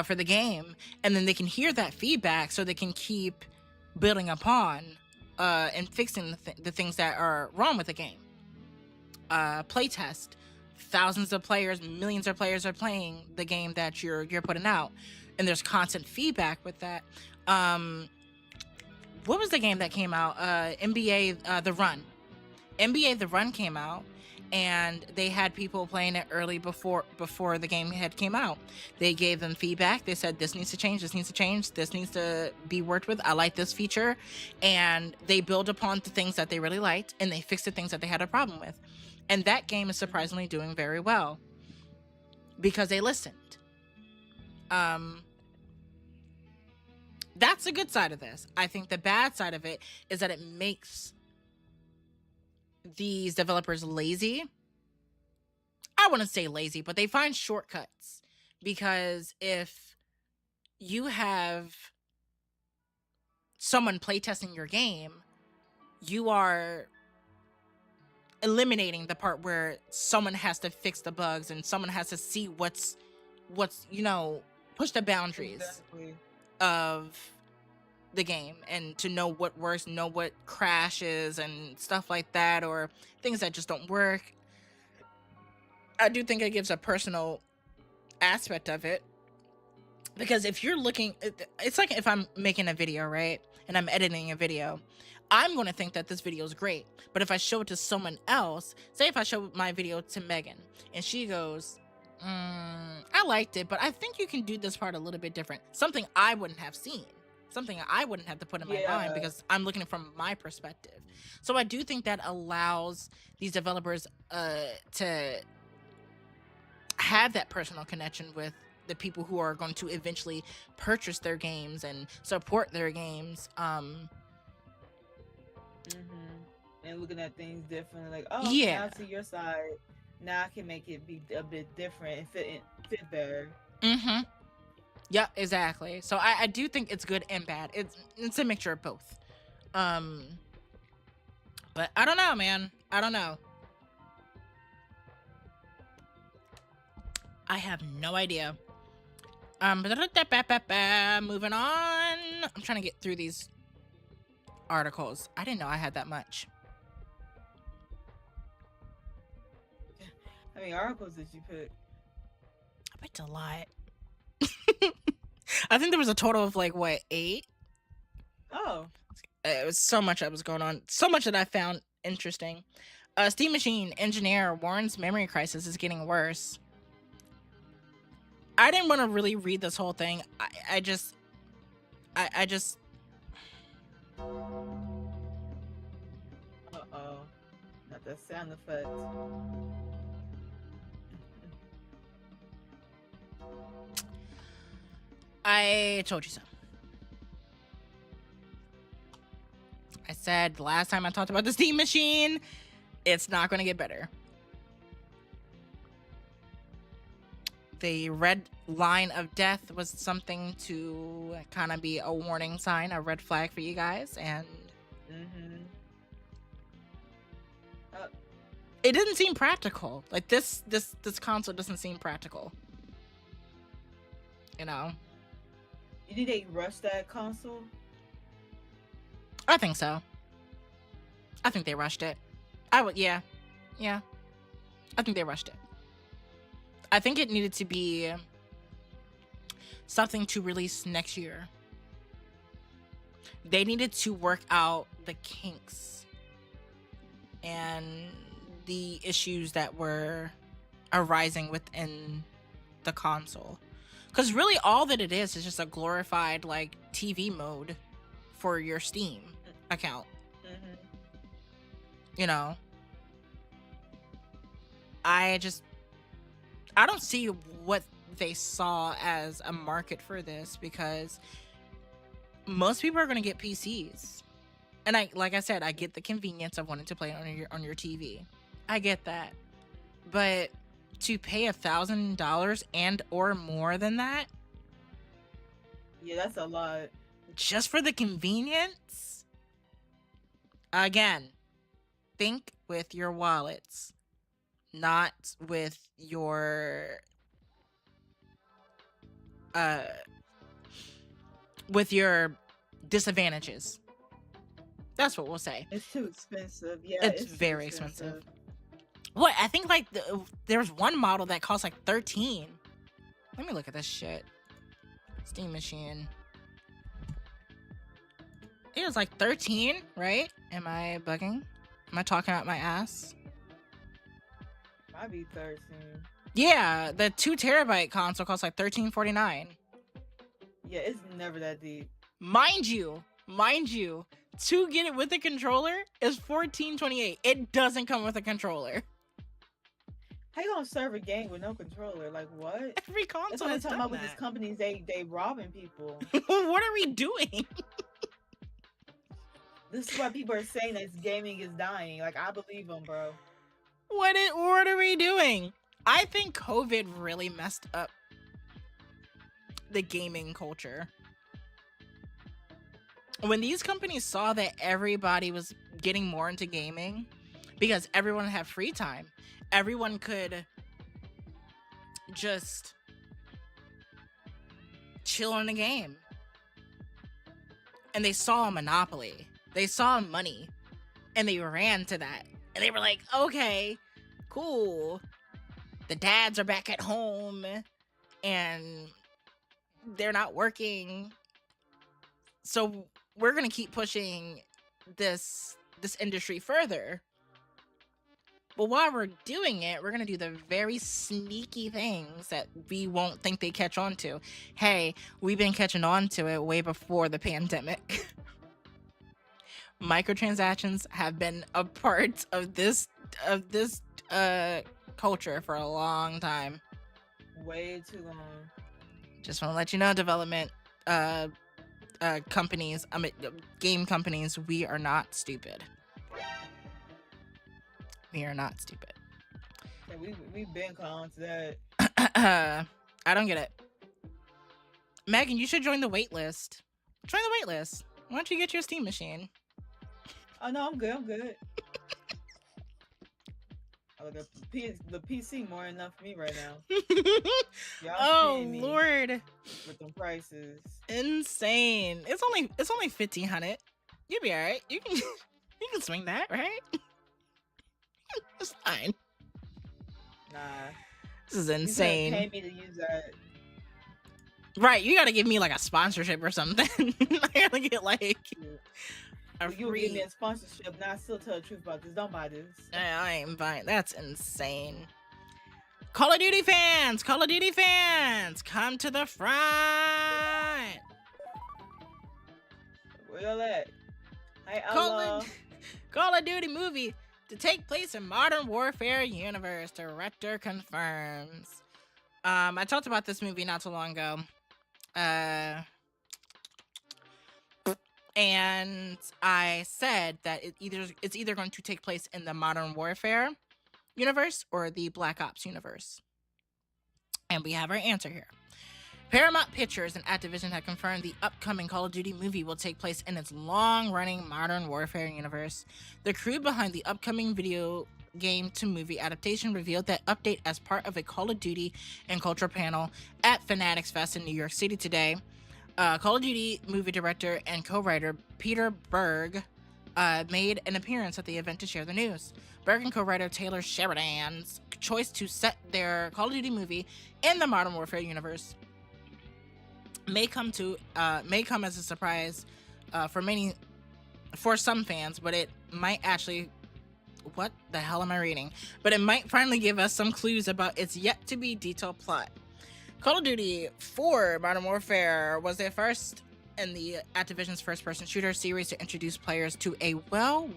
for the game, and then they can hear that feedback so they can keep building upon and fixing the things that are wrong with the game. Playtest, thousands of players, millions of players are playing the game that you're putting out, and there's constant feedback with that. What was the game that came out? NBA The Run. NBA The Run came out, and they had people playing it early before the game had came out. They gave them feedback. They said, this needs to change, this needs to change, this needs to be worked with. I like this feature. And they build upon the things that they really liked, and they fixed the things that they had a problem with. And that game is surprisingly doing very well because they listened. That's the good side of this. I think the bad side of it is that it makes these developers lazy. I wouldn't say lazy, but they find shortcuts, because if you have someone playtesting your game, you are eliminating the part where someone has to fix the bugs and someone has to see what's push the boundaries. Exactly. Of the game, and to know what works, know what crashes and stuff like that, or things that just don't work. I do think it gives a personal aspect of it, because if you're looking, it's like if I'm making a video, right, and I'm editing a video, I'm going to think that this video is great. But if I show it to someone else, say if I show my video to Megan and she goes, I liked it, but I think you can do this part a little bit different. Something I wouldn't have seen. Something I wouldn't have to put in my mind because I'm looking from my perspective. So I do think that allows these developers to have that personal connection with the people who are going to eventually purchase their games and support their games. And looking at things differently, like, oh, Yeah. now I see your side. Now I can make it be a bit different and fit better. Yeah, exactly. So I do think it's good and bad. It's a mixture of both. But I don't know, man. I don't know. I have no idea. Moving on. I'm trying to get through these articles. I didn't know I had that much. How many articles did you pick? I picked a lot. I think there was a total of like, what, 8? Oh. It was so much that was going on. So much that I found interesting. Steam Machine engineer warns memory crisis is getting worse. I didn't want to really read this whole thing. I just Uh-oh. Not that sound effect. I told you so. I said the last time I talked about the Steam Machine, it's not going to get better. The red line of death was something to kind of be a warning sign, a red flag for you guys, and it didn't seem practical. Like this console doesn't seem practical. You know? You think they rushed that console? I think so. I think they rushed it. Yeah. I think they rushed it. I think it needed to be something to release next year. They needed to work out the kinks and the issues that were arising within the console. Because really all that it is just a glorified like TV mode for your Steam account. You know, I don't see what they saw as a market for this, because most people are going to get PCs. And like I said, I get the convenience of wanting to play it on your TV. I get that. But to pay $1,000 and or more than that, yeah, that's a lot. Just for the convenience? Again, think with your wallets, not with your disadvantages. That's what we'll say. It's too expensive. Yeah, it's very expensive. What? I think like there's one model that costs like 13. Let me look at this shit. Steam Machine. It was like 13, right? Am I bugging? Am I talking out my ass? Might be 13. Yeah, the 2 terabyte console costs like $13.49. Yeah, it's never that deep. Mind you, to get it with a controller is $14.28. It doesn't come with a controller. How you gonna serve a game with no controller? Like what? Every console That's what I'm has talking done about with these companies. They robbing people. What are we doing? This is why people are saying that gaming is dying. Like, I believe them, bro. What are we doing? I think COVID really messed up the gaming culture. When these companies saw that everybody was getting more into gaming because everyone had free time, everyone could just chill in the game. And they saw a monopoly. They saw money. And they ran to that. And they were like, okay, cool. The dads are back at home. And they're not working. So we're going to keep pushing this industry further. But while we're doing it, we're going to do the very sneaky things that we won't think they catch on to. Hey, we've been catching on to it way before the pandemic. Microtransactions have been a part of this culture for a long time. Way too long. Just want to let you know, development companies, game companies, we are not stupid. We are not stupid. Yeah, we've been calling to that. I don't get it. Megan, you should join the wait list. Join the wait list. Why don't you get your Steam Machine? Oh no, I'm good. The PC more than enough for me right now. Y'all Oh me Lord, with them prices. insane! It's only $1,500. You'll be all right. You can you can swing that, right? It's fine. Nah. This is You couldn't insane. pay me to use that. Right, you gotta give me like a sponsorship or something. I gotta get like a You would give me free. a sponsorship. Now I still tell the truth about this. Don't buy this. I ain't buying. That's insane. Call of Duty fans, Call of Duty fans, come to the front. Where y'all at? Hey, Call Allah. of, Call of Duty movie to take place in Modern Warfare universe. Director confirms. I talked about this movie not too long ago. And I said that it's either going to take place in the Modern Warfare universe or the Black Ops universe. And we have our answer here. Paramount Pictures and Activision have confirmed the upcoming Call of Duty movie will take place in its long-running Modern Warfare universe. The crew behind the upcoming video game to movie adaptation revealed that update as part of a Call of Duty and culture panel at Fanatics Fest in New York City today. Call of Duty movie director and co-writer Peter Berg made an appearance at the event to share the news. Berg and co-writer Taylor Sheridan's choice to set their Call of Duty movie in the Modern Warfare universe may come as a surprise for some fans, but it might actually. What the hell am I reading? But it might finally give us some clues about its yet to be detailed plot. Call of Duty 4 Modern Warfare was the first in the Activision's first-person shooter series to introduce players to a more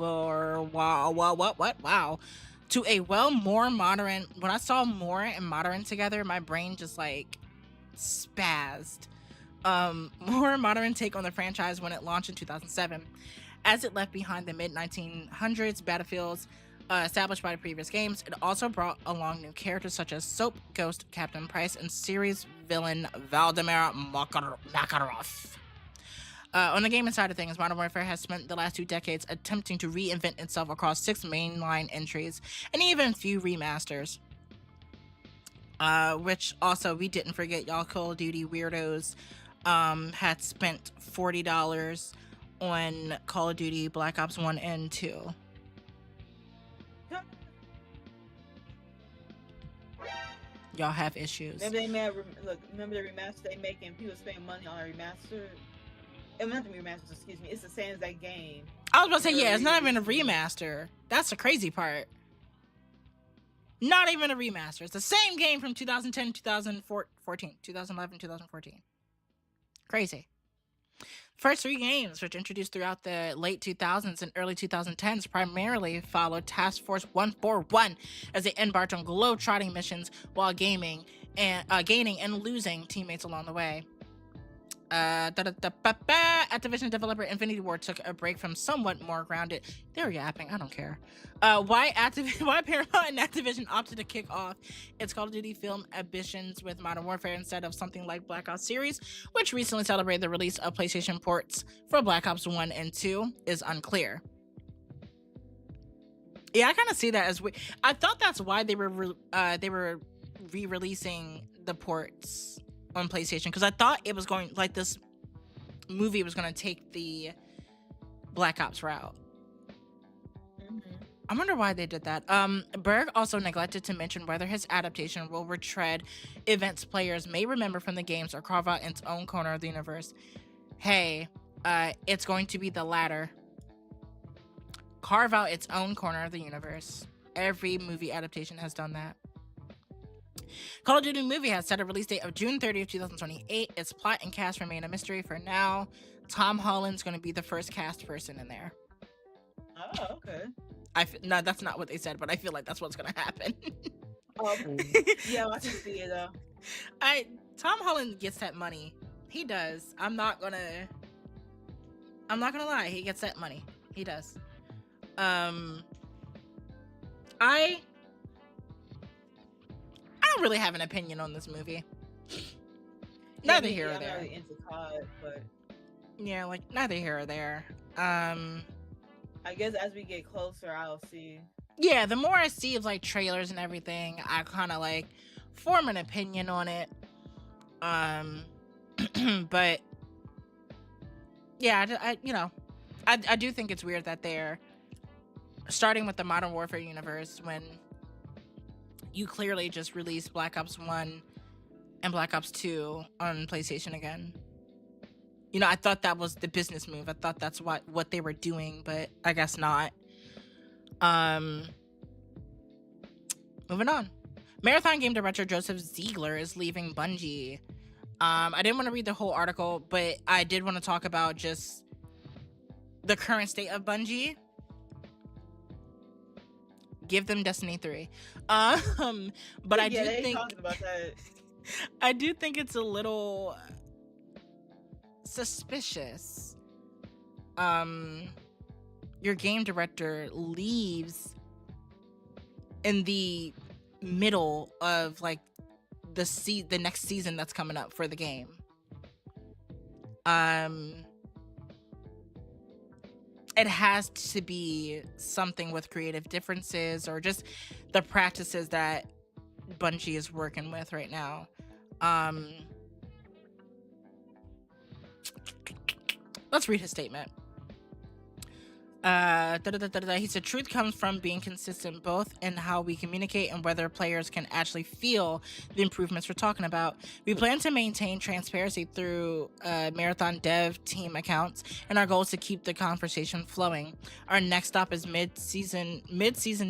modern. When I saw more and modern together, my brain just like spazzed. More modern take on the franchise when it launched in 2007, as it left behind the mid-1900s battlefields established by the previous games. It also brought along new characters such as Soap Ghost Captain Price and series villain Vladimir Makarov. On the gaming side of things, Modern Warfare has spent the last 2 decades attempting to reinvent itself across 6 mainline entries and even few remasters. Which also, we didn't forget, y'all Call of Duty weirdos had spent $40 on Call of Duty Black Ops 1 and 2. Y'all have issues. Remember the remaster they making? People spending money on a remaster. Not the remaster, excuse me. It's the same as that game. I was about to say, yeah, it's not even a remaster. That's the crazy part. Not even a remaster. It's the same game from 2010, 2014, 2011, 2014. Crazy. First 3 games, which introduced throughout the late 2000s and early 2010s, primarily followed Task Force 141 as they embarked on globe-trotting missions while gaining and losing teammates along the way. Activision developer Infinity Ward took a break from somewhat more grounded. They're yapping. I don't care. Why Paramount and Activision opted to kick off its Call of Duty film ambitions with Modern Warfare instead of something like Black Ops series, which recently celebrated the release of PlayStation ports for Black Ops 1 and 2, is unclear. Yeah, I kind of see that as I thought that's why they were re-releasing the ports on PlayStation, because I thought it was going like this movie was going to take the Black Ops route. I wonder why they did that. Berg also neglected to mention whether his adaptation will retread events players may remember from the games or carve out its own corner of the universe. Hey, it's going to be the latter. Carve out its own corner of the universe. Every movie adaptation has done that. Call of Duty movie has set a release date of June 30th, 2028. Its plot and cast remain a mystery for now. Tom Holland's going to be the first cast person in there. Oh, okay. No, that's not what they said, but I feel like that's what's going to happen. Yeah, I can see it though. Tom Holland gets that money. He does. I'm not gonna lie. He gets that money. He does. I don't really have an opinion on this movie. Neither here or there. I'm not really into COD, but yeah, like neither here or there. I guess as we get closer, I'll see. Yeah, the more I see of like trailers and everything, I kind of like form an opinion on it. But yeah, I do think it's weird that they're starting with the Modern Warfare universe when you clearly just released Black Ops 1 and Black Ops 2 on PlayStation again. You know, I thought that was the business move. I thought that's what they were doing, but I guess not. Moving on. Marathon game director Joseph Ziegler is leaving Bungie. I didn't want to read the whole article, but I did want to talk about just the current state of Bungie. Give them Destiny 3. But I do think talking about that. I do think it's a little suspicious. Your game director leaves in the middle of like the next season that's coming up for the game. It has to be something with creative differences or just the practices that Bungie is working with right now. Let's read his statement. He said, truth comes from being consistent both in how we communicate and whether players can actually feel the improvements we're talking about. We plan to maintain transparency through Marathon dev team accounts, and our goal is to keep the conversation flowing. Our next stop is mid-season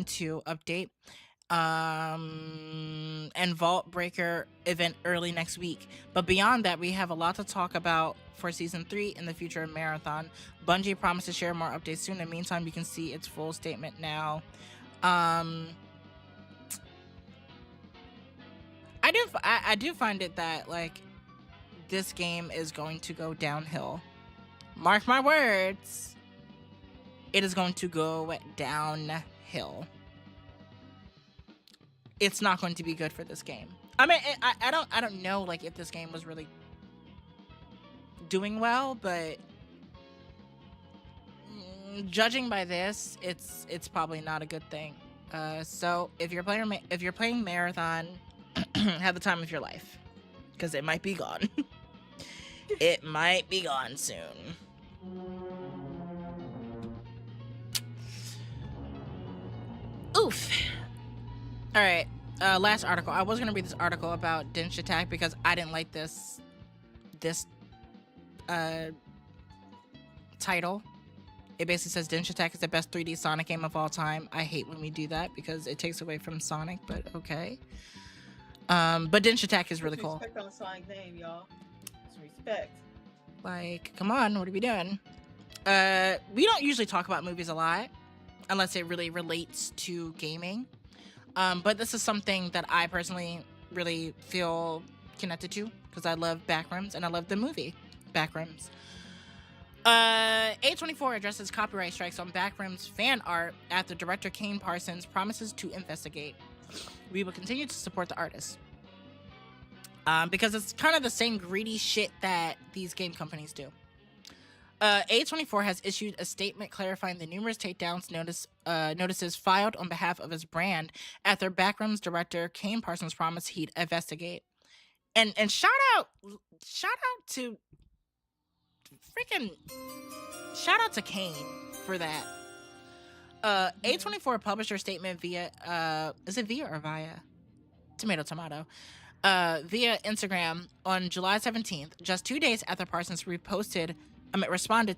2 update and Vault Breaker event early next week. But beyond that, we have a lot to talk about for season 3 in the future of Marathon. Bungie promised to share more updates soon. In the meantime, you can see its full statement now. I do find it that like this game is going to go downhill. Mark my words. It is going to go downhill. It's not going to be good for this game. I mean, I don't know like if this game was really doing well, but judging by this, it's probably not a good thing. So if you're playing Marathon, have the time of your life, because it might be gone. It might be gone soon. Oof. All right. Last article. I was gonna read this article about Dench Attack because I didn't like this title. It basically says Dench Attack is the best 3D Sonic game of all time. I hate when we do that because it takes away from Sonic, but okay. But Dench Attack is really cool. Respect on Sonic name, y'all. Some respect. Like, come on, what are we doing? We don't usually talk about movies a lot unless it really relates to gaming. But this is something that I personally really feel connected to because I love Backrooms and I love the movie Backrooms. A24 addresses copyright strikes on Backrooms fan art after director Kane Parsons promises to investigate. We will continue to support the artist. Because it's kind of the same greedy shit that these game companies do. A24 has issued a statement clarifying the numerous takedowns notices filed on behalf of his brand after Backrooms director Kane Parsons promised he'd investigate. And shout out to Kane for that. A24 published their statement via is it via or via? Tomato. Via Instagram on July 17th, just 2 days after Parsons responded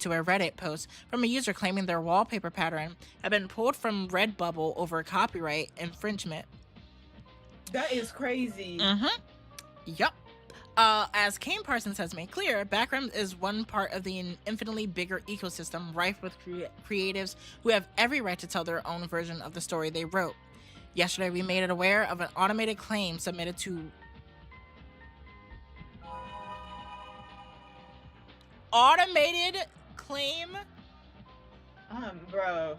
to a Reddit post from a user claiming their wallpaper pattern had been pulled from Redbubble over copyright infringement. That is crazy. Yup. As Kane Parsons has made clear, Backrooms is one part of the infinitely bigger ecosystem rife with creatives who have every right to tell their own version of the story they wrote. Yesterday, we made it aware of an automated claim submitted to bro.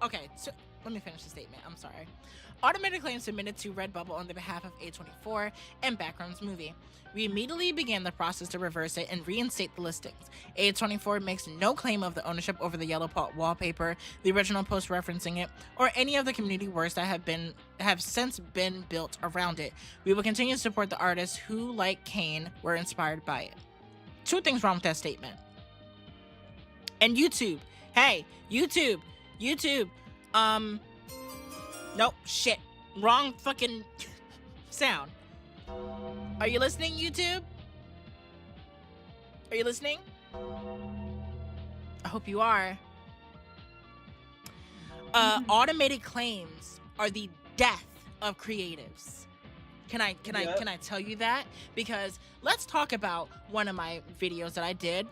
Okay, so let me finish the statement. I'm sorry. Automated claims submitted to Redbubble on the behalf of A24 and Backrooms Movie. We immediately began the process to reverse it and reinstate the listings. A24 makes no claim of the ownership over the yellow pot wallpaper, the original post referencing it, or any of the community works that have since been built around it. We will continue to support the artists who, like Kane, were inspired by it. Two things wrong with that statement. And YouTube. Hey, YouTube. Nope, shit. Wrong fucking sound. Are you listening, YouTube? Are you listening? I hope you are. Automated claims are the death of creatives. Can I tell you that? Because let's talk about one of my videos that I did.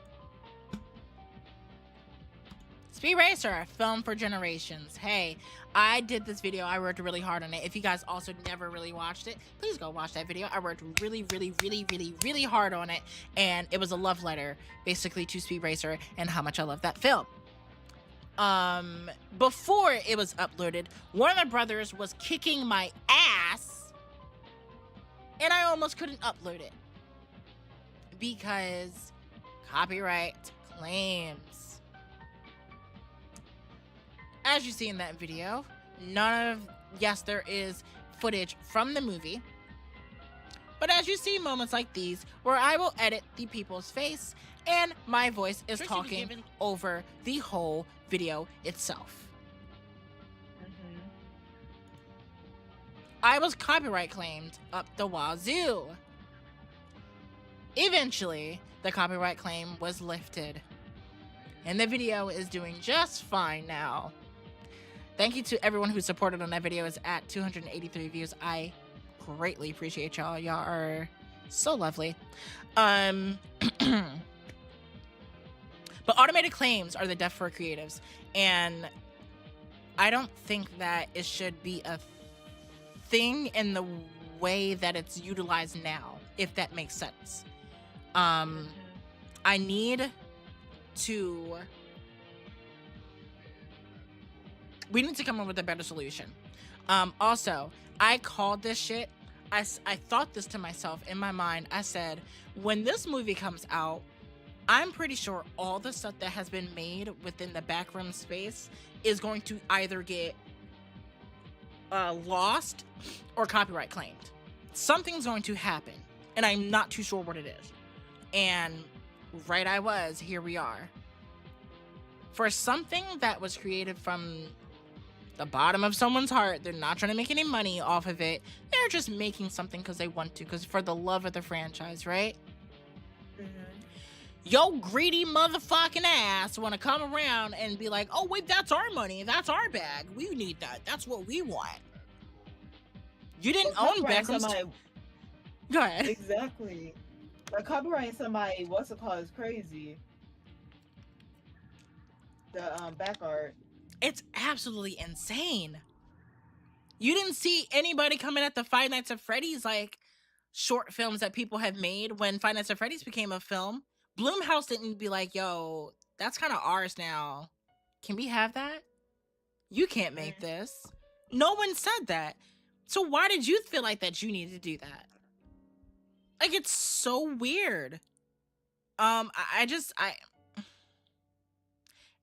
Speed Racer, a film for generations. Hey, I did this video. I worked really hard on it. If you guys also never really watched it, please go watch that video. I worked really hard on it, and it was a love letter basically to Speed Racer and how much I love that film. Before it was uploaded, Warner Brothers was kicking my ass, and I almost couldn't upload it because copyright claims. As you see in that video, yes, there is footage from the movie, but as you see moments like these where I will edit the people's face and my voice is talking over the whole video itself. I was copyright claimed up the wazoo. Eventually, the copyright claim was lifted, and the video is doing just fine now. Thank you to everyone who supported on that video. It's at 283 views. I greatly appreciate y'all. Y'all are so lovely. But automated claims are the death for creatives, and I don't think that it should be a thing in the way that it's utilized now, if that makes sense. I need to... We need to come up with a better solution. Also, I called this shit. I thought this to myself in my mind. I said, when this movie comes out, I'm pretty sure all the stuff that has been made within the backroom space is going to either get lost or copyright claimed. Something's going to happen, and I'm not too sure what it is. And right I was, here we are. For something that was created from the bottom of someone's heart, they're not trying to make any money off of it. They're just making something because they want to, because for the love of the franchise, right? Yo greedy motherfucking ass want to come around and be like, oh wait, that's our money, that's our bag, we need that, that's what we want. You didn't own backrooms. Go ahead. Exactly. Like copyrighting somebody, what's it called, is crazy. The back art. It's absolutely insane. You didn't see anybody coming at the Five Nights at Freddy's like short films that people have made when Five Nights at Freddy's became a film. Blumhouse didn't be like, yo, that's kind of ours now. Can we have that? You can't make this. No one said that. So why did you feel like that you needed to do that? Like, it's so weird.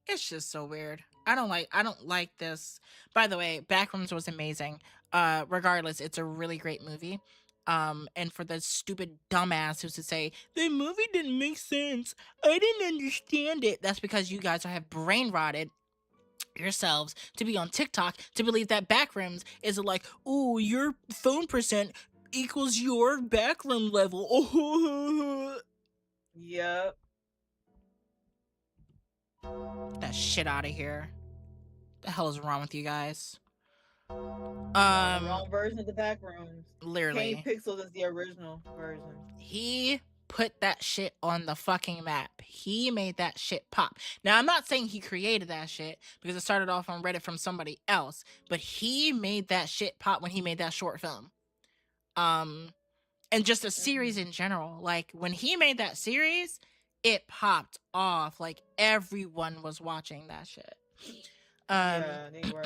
It's just so weird. I don't like this. By the way, Backrooms was amazing. Regardless, it's a really great movie. And for the stupid dumbass who's to say, the movie didn't make sense, I didn't understand it. That's because you guys have brain rotted yourselves to be on TikTok to believe that Backrooms is like, ooh, your phone percent equals your backroom level. Oh. Yep. Get that shit out of here. The hell is wrong with you guys? Wrong version of the Backrooms. Literally. Kane Pixels is the original version. He put that shit on the fucking map. He made that shit pop. Now, I'm not saying he created that shit because it started off on Reddit from somebody else, but he made that shit pop when he made that short film. And just a series in general. Like, when he made that series, it popped off. Like, everyone was watching that shit. Yeah, they were.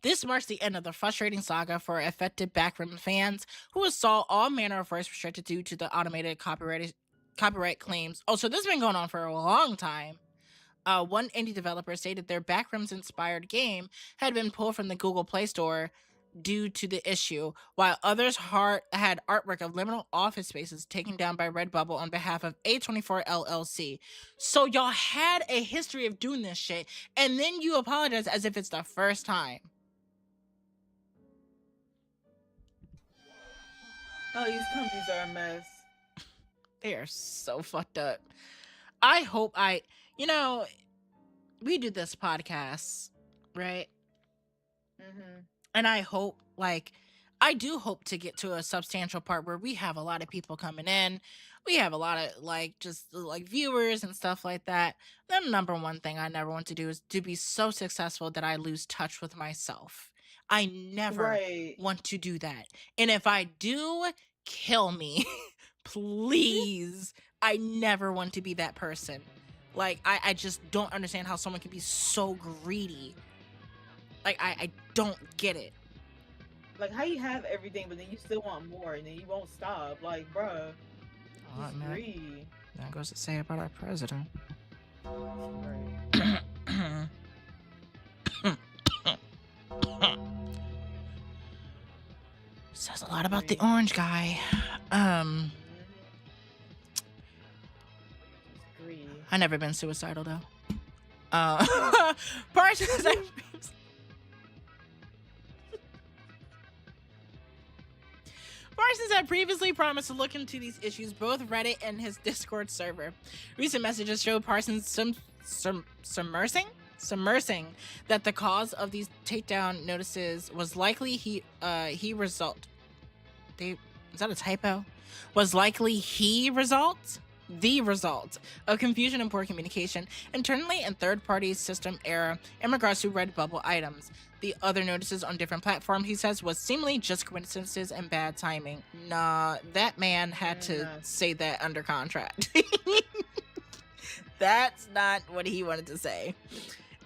This marks the end of the frustrating saga for affected backroom fans who saw all manner of rights restricted due to the automated copyright claims. Oh, so this has been going on for a long time. One indie developer stated their Backrooms-inspired game had been pulled from the Google Play Store due to the issue, while others had artwork of liminal office spaces taken down by Redbubble on behalf of A24 LLC. So y'all had a history of doing this shit, and then you apologize as if it's the first time. Oh, these companies are a mess. They are so fucked up. I hope we do this podcast, right? Mm-hmm. And I hope, I do hope to get to a substantial part where we have a lot of people coming in. We have a lot of, just viewers and stuff like that. The number one thing I never want to do is to be so successful that I lose touch with myself. I never want to do that. And if I do, kill me. Please. I never want to be that person. I just don't understand how someone can be so greedy. I don't get it. How you have everything, but then you still want more, and then you won't stop. Bruh. Just greed. That goes to say about our president. Right. Says a lot about the orange guy. Greed. I never been suicidal though. Parsons had previously promised to look into these issues, both Reddit and his Discord server. Recent messages show Parsons submersing that the cause of these takedown notices was likely the result of confusion and poor communication internally and third-party system error in regards to Redbubble items. The other notices on different platforms, he says, was seemingly just coincidences and bad timing. Nah, that man had to say that under contract. That's not what he wanted to say.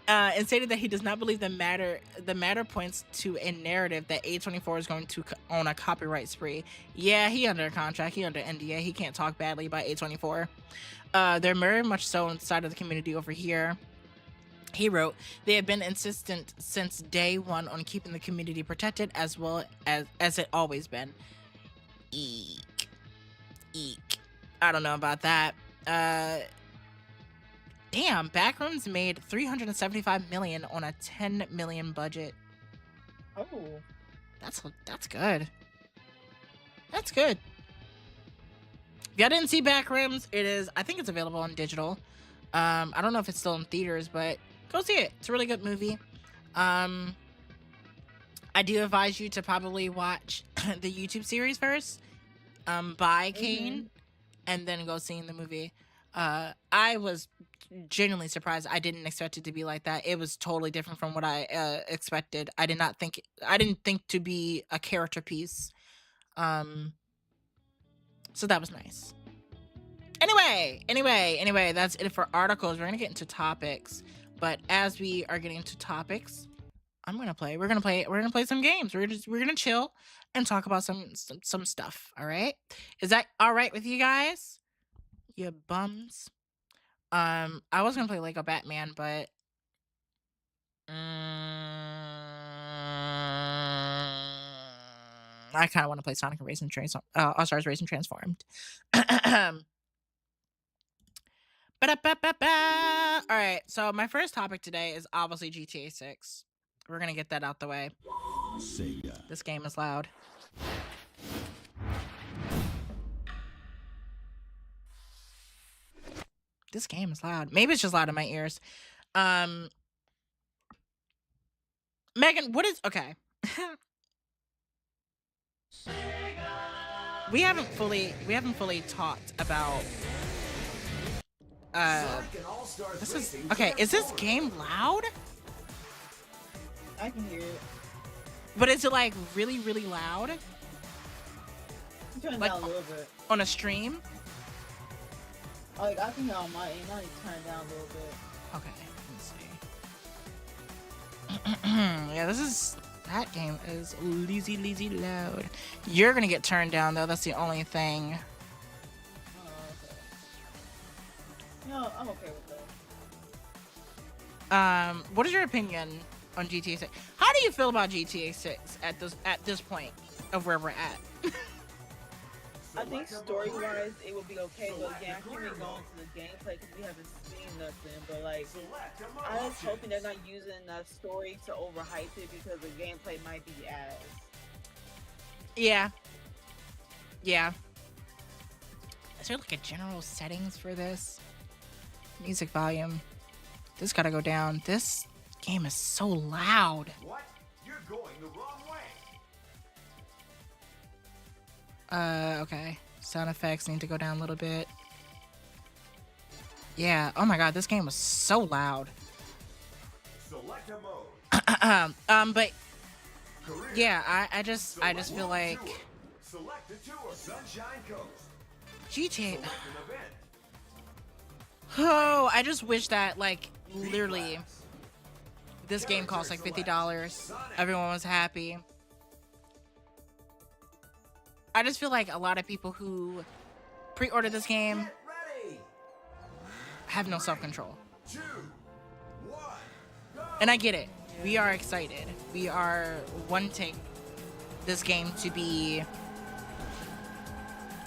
And stated that he does not believe the matter points to a narrative that A24 is going to own a copyright spree. Yeah, he under contract, he under NDA, he can't talk badly about A24. They're very much so inside of the community over here. He wrote, they have been insistent since day one on keeping the community protected as well as it always been. Eek. I don't know about that. Damn, Backrooms made $375 million on a $10 million budget. Oh, that's good. That's good. If y'all didn't see Backrooms, I think it's available on digital. I don't know if it's still in theaters, but go see it. It's a really good movie. I do advise you to probably watch the YouTube series first, by Kane, and then go see the movie. I was genuinely surprised. I didn't expect it to be like that. It was totally different from what I expected. I didn't think to be a character piece. So that was nice. Anyway, that's it for articles. We're gonna get into topics, but as we are getting into topics, we're gonna play some games. We're gonna chill and talk about some stuff. All right, is that all right with you guys? You bums. I was gonna play Lego Batman, but I kind of want to play Sonic and Racing All Stars Racing Transformed. All right, so my first topic today is obviously GTA 6. We're gonna get that out the way. Sega. This game is loud. This game is loud. Maybe it's just loud in my ears. Megan, what is okay? we haven't fully talked about this is okay, is this game loud? I can hear it. But is it really, really loud? I'm turning down a little bit. On a stream? I think on my end, I need to turn it down a little bit. Okay, let's see. Yeah, that game is lazy loud. You're gonna get turned down though, that's the only thing. Oh, okay. No, I'm okay with that. What is your opinion on GTA 6. How do you feel about GTA 6 at this point of where we're at? I think story-wise, it would be okay, but again, I can't really go into the gameplay because we haven't seen nothing. But like, I was hoping they're not using that story to overhype it because the gameplay might be ass. Yeah. Yeah. Is there like a general settings for this? Music volume. This gotta go down. This game is so loud. What? You're going the wrong way. Okay. Sound effects need to go down a little bit. Yeah. Oh my god, this game was so loud. Select a mode. But Career. yeah, I just feel like Tour. Select a tour. Sunshine Coast. GTA. Select an event. Oh, I just wish that like literally this game cost like $50. Everyone was happy. I just feel like a lot of people who pre-order this game Get ready. have no self-control. 2, 1, go. And I get it. We are excited. We are wanting this game to be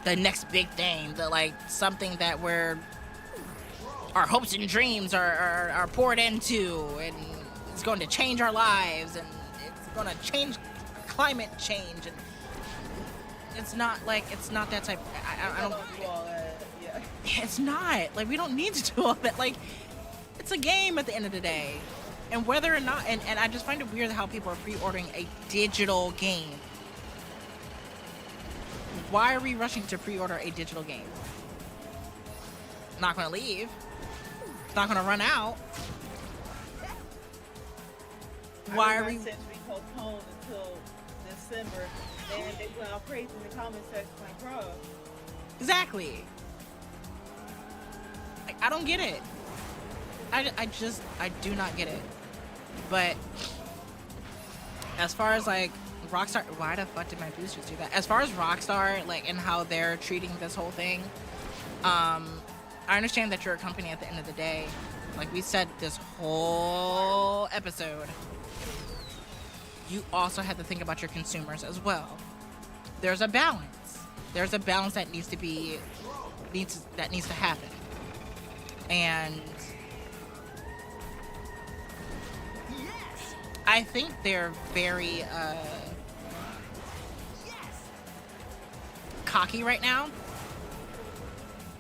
the next big thing, the like something that our hopes and dreams are poured into, and it's going to change our lives, and it's going to change climate change, and it's not that type. I don't. do all that. Yeah. It's not like we don't need to do all that. Like, it's a game at the end of the day, and whether or not, and I just find it weird how people are pre-ordering a digital game. Why are we rushing to pre-order a digital game? Not gonna leave. It's not gonna run out. Why are we? Since we postponed until December, and they went all crazy in the comment section like, bro. Exactly. Like, I don't get it. I do not get it. But as far as like Rockstar, why the fuck did my boosters do that? As far as Rockstar, like, and how they're treating this whole thing, I understand that you're a company at the end of the day. Like we said this whole episode, you also have to think about your consumers as well. There's a balance. There's a balance that needs to happen. And I think they're very cocky right now.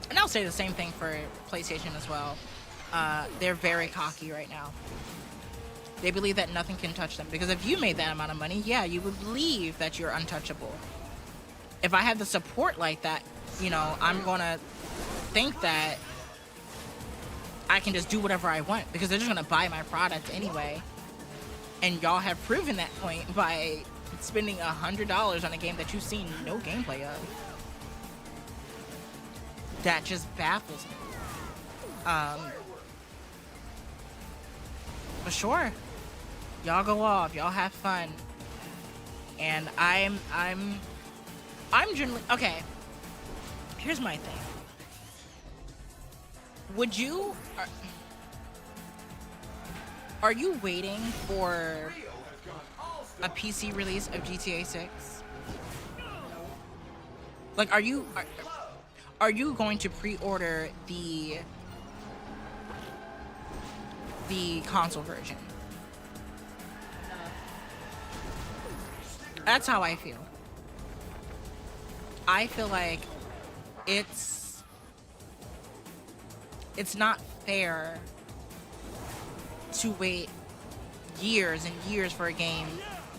And I'll say the same thing for PlayStation as well. They're very cocky right now. They believe that nothing can touch them. Because if you made that amount of money, yeah, you would believe that you're untouchable. If I have the support like that, you know, I'm going to think that I can just do whatever I want. Because they're just going to buy my product anyway. And y'all have proven that point by spending $100 on a game that you've seen no gameplay of. That just baffles me. But sure, y'all go off, y'all have fun, and I'm generally okay. Here's my thing. Would you are you waiting for a PC release of GTA 6? Like, are you going to pre-order the console version? That's how I feel. I feel like it's not fair to wait years and years for a game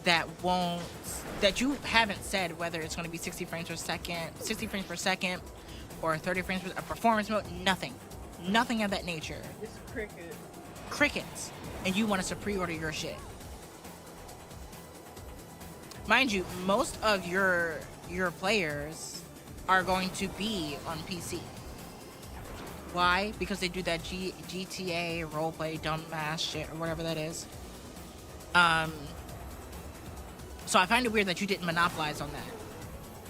that you haven't said whether it's going to be 60 frames per second or 30 frames per performance mode. Nothing of that nature. It's Crickets. And you want us to pre-order your shit. Mind you, most of your players are going to be on PC. Why? Because they do that GTA roleplay dumbass shit or whatever that is. So I find it weird that you didn't monopolize on that.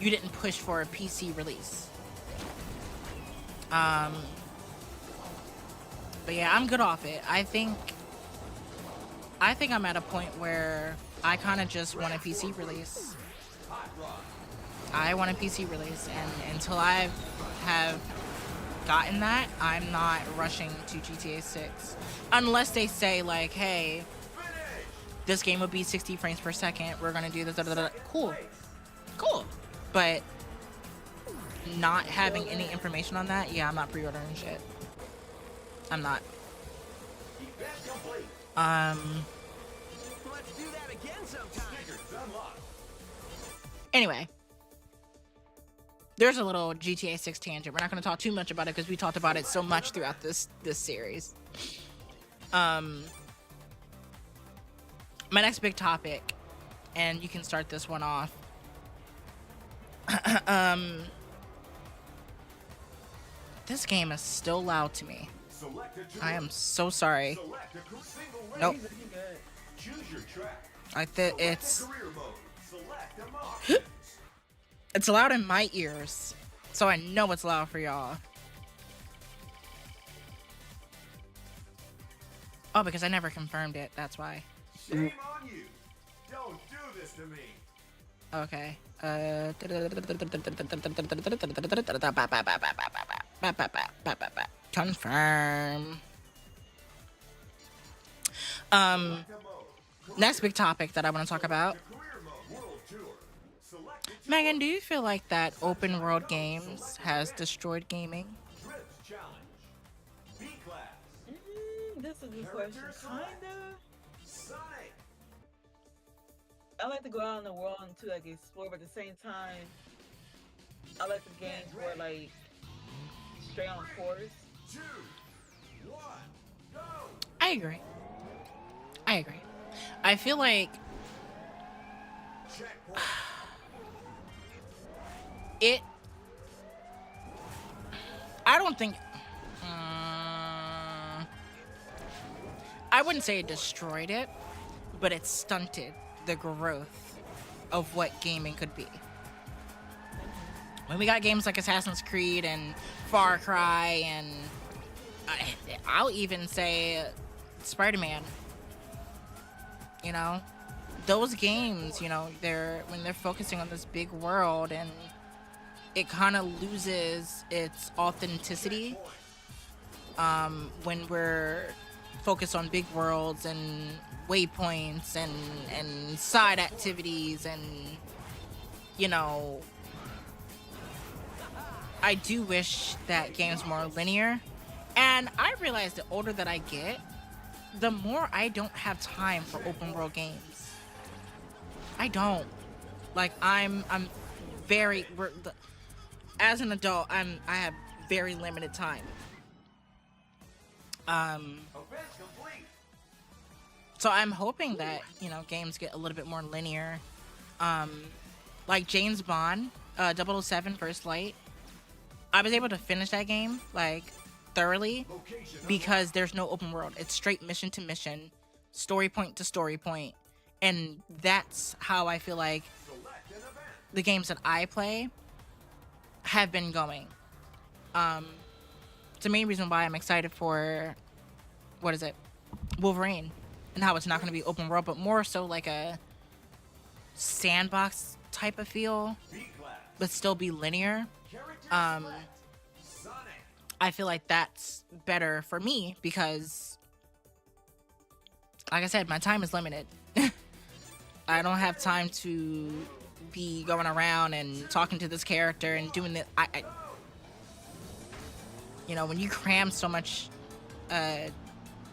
You didn't push for a PC release. But yeah, I'm good off it. I think I think I'm at a point where I kind of just want a PC release. I want a PC release, and until I have gotten that, I'm not rushing to GTA 6. Unless they say, like, hey, this game will be 60 frames per second, we're gonna do this, da, da, da, da. Cool. Cool. But not having any information on that, yeah, I'm not pre-ordering shit. I'm not. Let's do that again sometime. Anyway. There's a little GTA 6 tangent. We're not going to talk too much about it because we talked about it so much throughout this series. My next big topic, and you can start this one off. This game is still loud to me. I am so sorry. Nope. It's loud in my ears, so I know it's loud for y'all. Oh, because I never confirmed it, that's why. Shame on you. Don't do this to me. Okay. Confirm. Next big topic that I want to talk about. Megan, do you feel like that open world games has destroyed gaming? That's a good question. Kinda. I like to go out in the world and to like explore, but at the same time, I like the games where like straight on course. 2, 1, go. I agree. I feel like it. I don't think. I wouldn't say it destroyed it, but it stunted the growth of what gaming could be. When we got games like Assassin's Creed and Far Cry, and I'll even say Spider-Man. You know, those games, you know, when they're focusing on this big world, and it kind of loses its authenticity when we're focused on big worlds and waypoints and side activities, and you know, I do wish that games more linear. And I realize the older that I get, the more I don't have time for open world games. I don't. Like, I'm very, as an adult, I have very limited time. So I'm hoping that, you know, games get a little bit more linear. Like James Bond, 007 First Light. I was able to finish that game, like, thoroughly, because there's no open world. It's straight mission to mission, story point to story point, and that's how I feel like the games that I play have been going. It's the main reason why I'm excited for Wolverine, and how it's not going to be open world, but more so like a sandbox type of feel, but still be linear. I feel like that's better for me because, like I said, my time is limited. I don't have time to be going around and talking to this character and doing the. You know, when you cram so much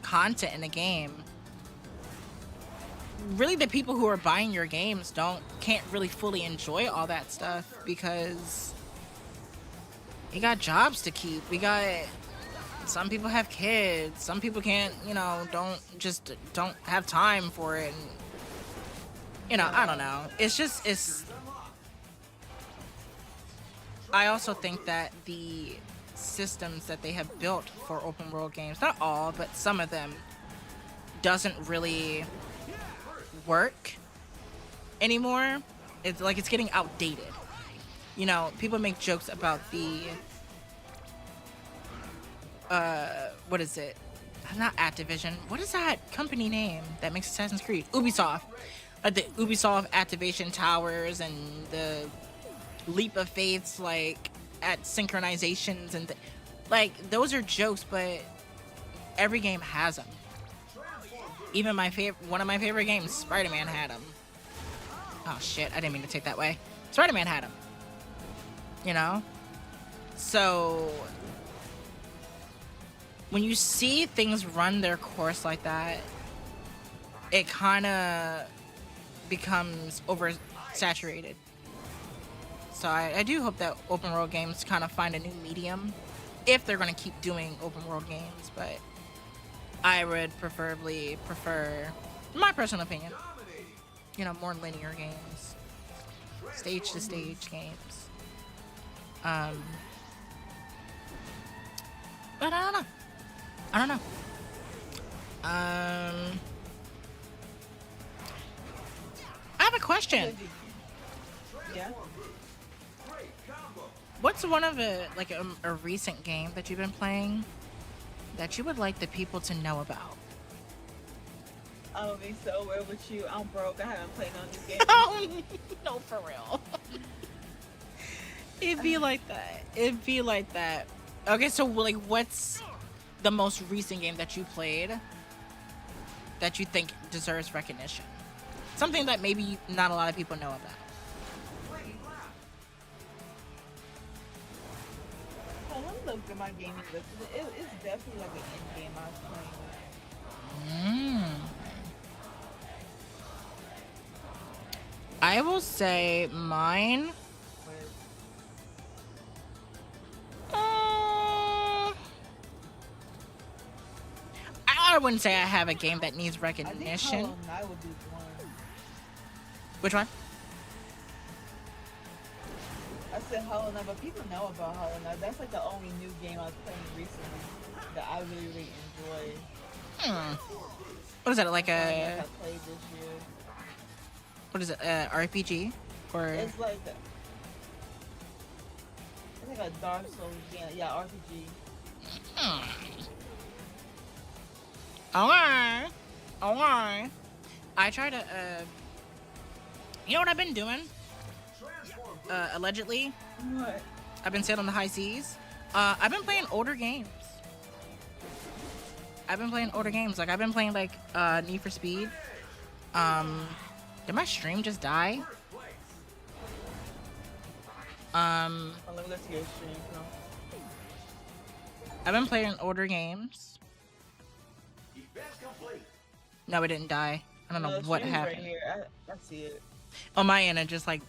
content in a game, really the people who are buying your games can't really fully enjoy all that stuff because we got jobs to keep. Some people have kids. Some people can't, you know, don't have time for it. And, you know, I don't know. I also think that the systems that they have built for open world games, not all, but some of them, doesn't really work anymore. It's like it's getting outdated. You know, people make jokes about the not Activision. What is that company name that makes Assassin's Creed? Ubisoft. Like the Ubisoft activation towers and the leap of faiths, like at synchronizations and like those are jokes, but every game has them. Even one of my favorite games, Spider-Man, had them. Oh shit! I didn't mean to take that way. Spider-Man had them. You know, so when you see things run their course like that, it kind of becomes oversaturated. So I do hope that open world games kind of find a new medium if they're going to keep doing open world games, but I would preferably prefer, in my personal opinion, you know, more linear games, stage to stage games. But I don't know. I have a question. Yeah. What's one of a recent game that you've been playing that you would like the people to know about? I'm gonna be so real with you. I'm broke. I haven't played no new game. Oh, no, for real. It'd be like that. Okay, so like, what's the most recent game that you played that you think deserves recognition? Something that maybe not a lot of people know about. Oh, let me look at my gaming list. It's definitely like an end game I was playing. I will say mine. I wouldn't say I have a game that needs I think recognition. Hollow Knight would be one. Which one? I said Hollow Knight, but people know about Hollow Knight. That's like the only new game I was playing recently that I really, really enjoy. What is that, like I played this year. what is it, RPG? Or It's like it's like a Dark Souls game. Yeah, RPG. Okay. I try to, you know what I've been doing? Allegedly, What? I've been sailing the high seas. I've been playing older games. Like, I've been playing, like, Need for Speed. Did my stream just die? Oh, let me go to your stream. No. I've been playing older games. No, it didn't die. I don't know The what stream's happened. Right here. I see it. On my end, it just, like,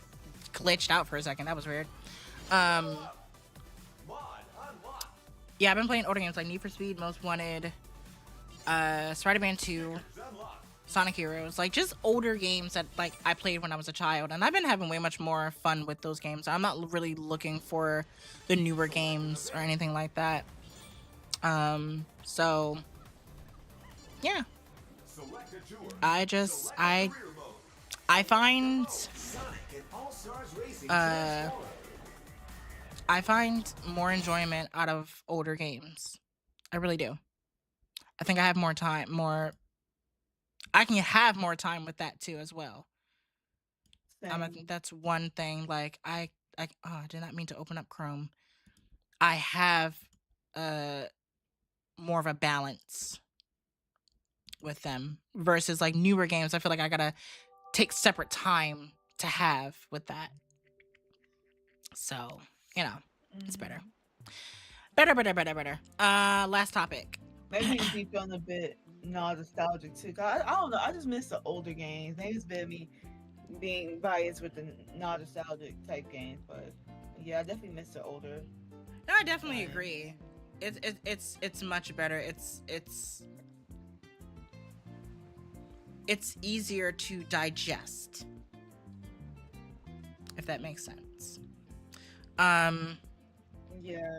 glitched out for a second. That was weird. Yeah, I've been playing older games like Need for Speed, Most Wanted, Spider-Man 2, Sonic Heroes, like just older games that like I played when I was a child, and I've been having way much more fun with those games. I'm not really looking for the newer games or anything like that. So yeah, I find more enjoyment out of older games. I really do. I think I have more time, I can have more time with that too as well. I Same. think that's one thing. Like oh, I did not mean to open up Chrome. I have more of a balance with them versus like newer games. I feel like I gotta take separate time to have with that. So, you know, it's better. Better. Last topic. Maybe you be feeling a bit nostalgic too. 'Cause I don't know. I just miss the older games. Maybe it's been me being biased with the nostalgic type games, but yeah, I definitely miss the older. No, I definitely agree. It's much better. It's easier to digest, if that makes sense. Yeah.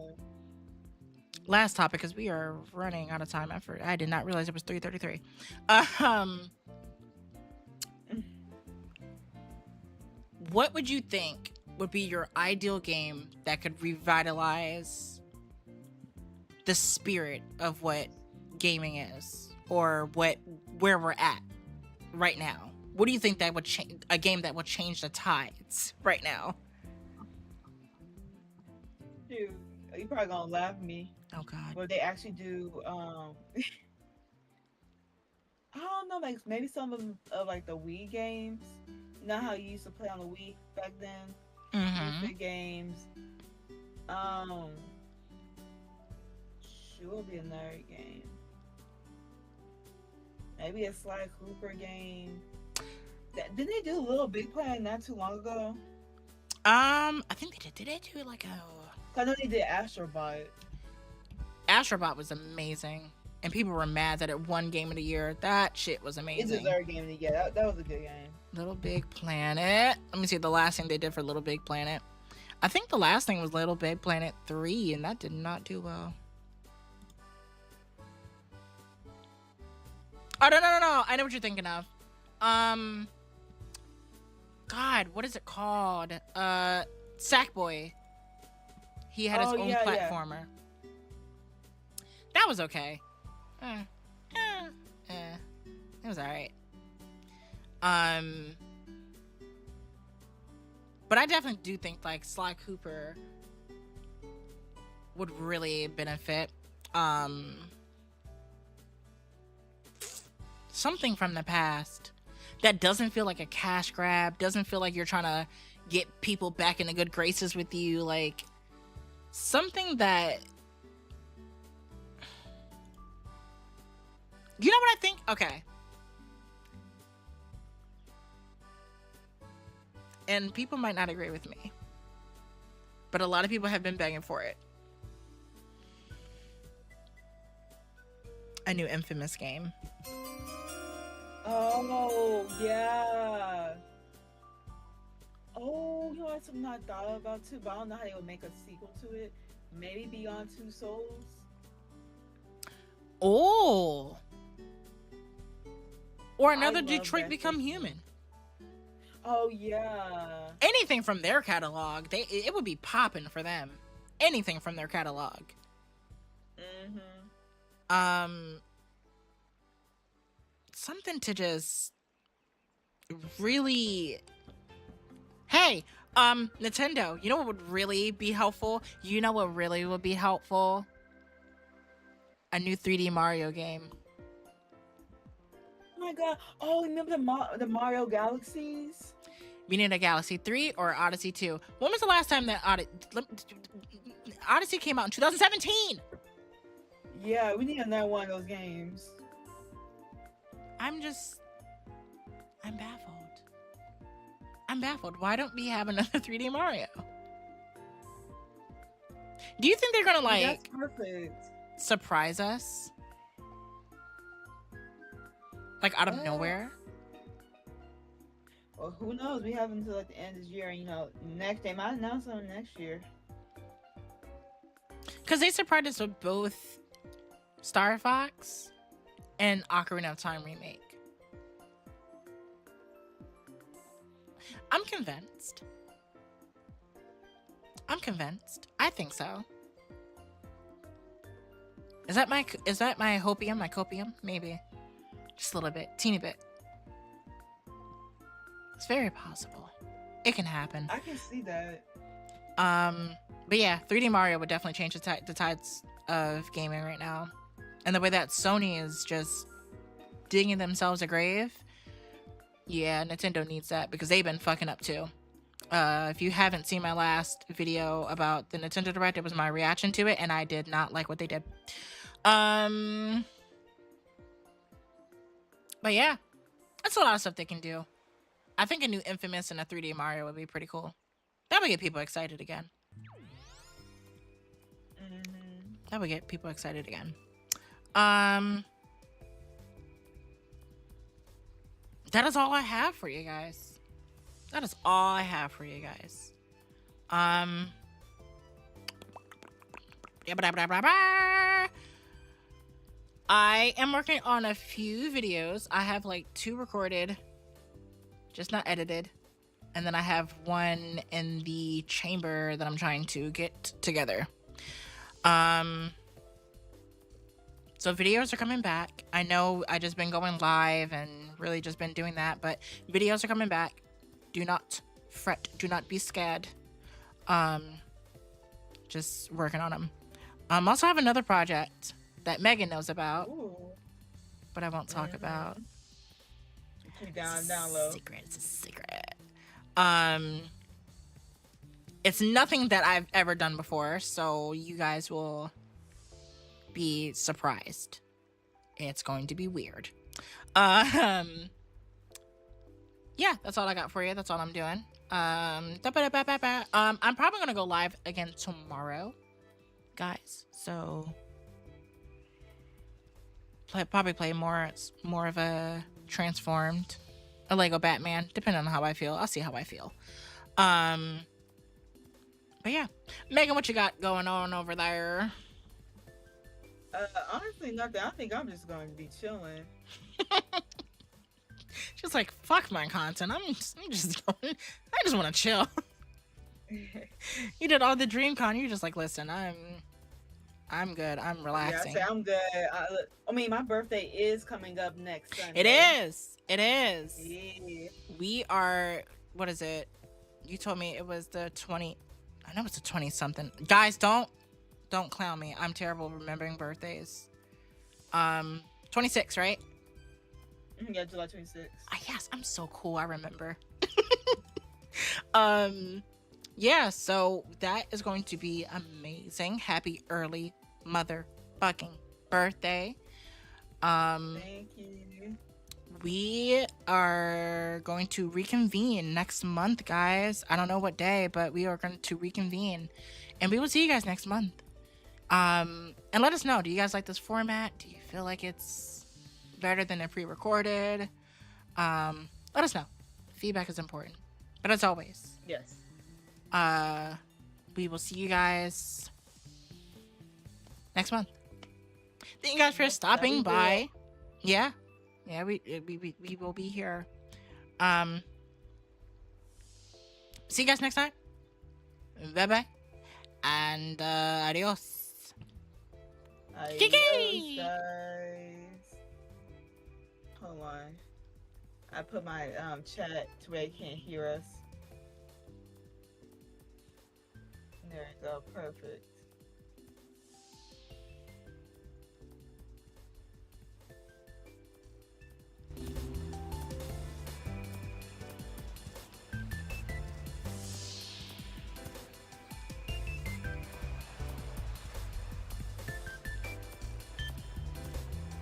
Last topic, because we are running out of time. I did not realize it was 3:33. What would you think would be your ideal game that could revitalize the spirit of what gaming is, or where we're at right now? What do you think that would change a game that would change the tides right now? Dude, you probably gonna laugh at me, Oh God. but they actually do. I don't know, like maybe some of like the Wii games. You know how you used to play on the Wii back then? Mm-hmm. Wii games. Um, should will be another game. Maybe a Sly Cooper game. Didn't they do Little Big Planet not too long ago? I think they did. Did they do like a? I know they did Astrobot. Astrobot was amazing, and people were mad that it won Game of the Year. That shit was It amazing. deserved game to get. That was a good game. Little Big Planet. Let me see the last thing they did for Little Big Planet. I think the last thing was Little Big Planet 3, and that did not do well. Oh, no. I know what you're thinking of. God, what is it called? Sackboy. He had his own platformer. That was okay. It was alright. But I definitely do think like Sly Cooper would really benefit. Something from the past that doesn't feel like a cash grab, doesn't feel like you're trying to get people back in the good graces with you, like something that, you know what I think? Okay. And people might not agree with me, but a lot of people have been begging for it. A new Infamous game. Oh, yeah. Oh, you know that's something I thought about too, but I don't know how they would make a sequel to it. Maybe Beyond Two Souls? Oh. Or another love Detroit that Become sequel. Human. Oh, yeah. Anything from their catalog, it would be popping for them. Anything from their catalog. Mm-hmm. Something to just really, hey, Nintendo, you know what would really be helpful? You know what really would be helpful? A new 3D Mario game. Oh my god. Oh, remember the Mario Galaxies? We need a Galaxy 3 or Odyssey 2. When was the last time that Odyssey came out? In 2017! Yeah, we need another one of those games. I'm baffled. Why don't we have another 3D Mario? Do you think they're gonna That's perfect. surprise us? Like out of nowhere? Well, who knows? We have until like the end of this year. You know, next they might announce them next year. Because they surprised us with both Star Fox and Ocarina of Time remake. I'm convinced. I think so. Is that my hopium? My copium? Maybe. Just a little bit. Teeny bit. It's very possible. It can happen. I can see that. But yeah, 3D Mario would definitely change the tides of gaming right now. And the way that Sony is just digging themselves a grave, yeah, Nintendo needs that because they've been fucking up too. If you haven't seen my last video about the Nintendo Direct, it was my reaction to it, and I did not like what they did. But yeah, that's a lot of stuff they can do. I think a new Infamous and a 3D Mario would be pretty cool. That would get people excited again. That would get people excited again. That is all I have for you guys. I am working on a few videos. I have like 2 recorded, just not edited. And then I have 1 in the chamber that I'm trying to get together. So videos are coming back. I know I just been going live and really just been doing that, but videos are coming back. Do not fret. Do not be scared. Just working on them. Also have another project that Megan knows about, Ooh. but I won't talk about. Keep It's down a low. secret. It's a secret. It's nothing that I've ever done before, so you guys will be surprised. It's going to be weird. Yeah, that's all I got for you. That's all I'm doing. I'm probably gonna go live again tomorrow, guys. So probably play more of a transformed, a Lego Batman, depending on how I feel. I'll see how I feel. But yeah, Megan, what you got going on over there? Honestly, nothing. I think I'm just going to be chilling. She's like, fuck my content. I'm just going. I just want to chill. You did all the DreamCon. You're just like, listen, I'm good. I'm relaxing. Yeah, I say I'm good. I mean, my birthday is coming up next Sunday. It is. It is. Yeah. We are. What is it? You told me it was the 20. I know it's the 20 something. Guys, don't clown me. I'm terrible remembering birthdays. 26, right? Yeah, July 26th. Yes, I'm so cool. I remember. Yeah, so that is going to be amazing. Happy early motherfucking birthday. Thank you. We are going to reconvene next month, guys. I don't know what day, but we are going to reconvene, and we will see you guys next month. And let us know. Do you guys like this format? Do you feel like it's better than a pre-recorded? Let us know. Feedback is important. But as always, Yes. we will see you guys next month. Thank you guys for stopping by. Yeah, we will be here. See you guys next time. Bye bye, and adios. Kiki! Guys. Hold on. I put my chat to where they can't hear us. There we go. Perfect.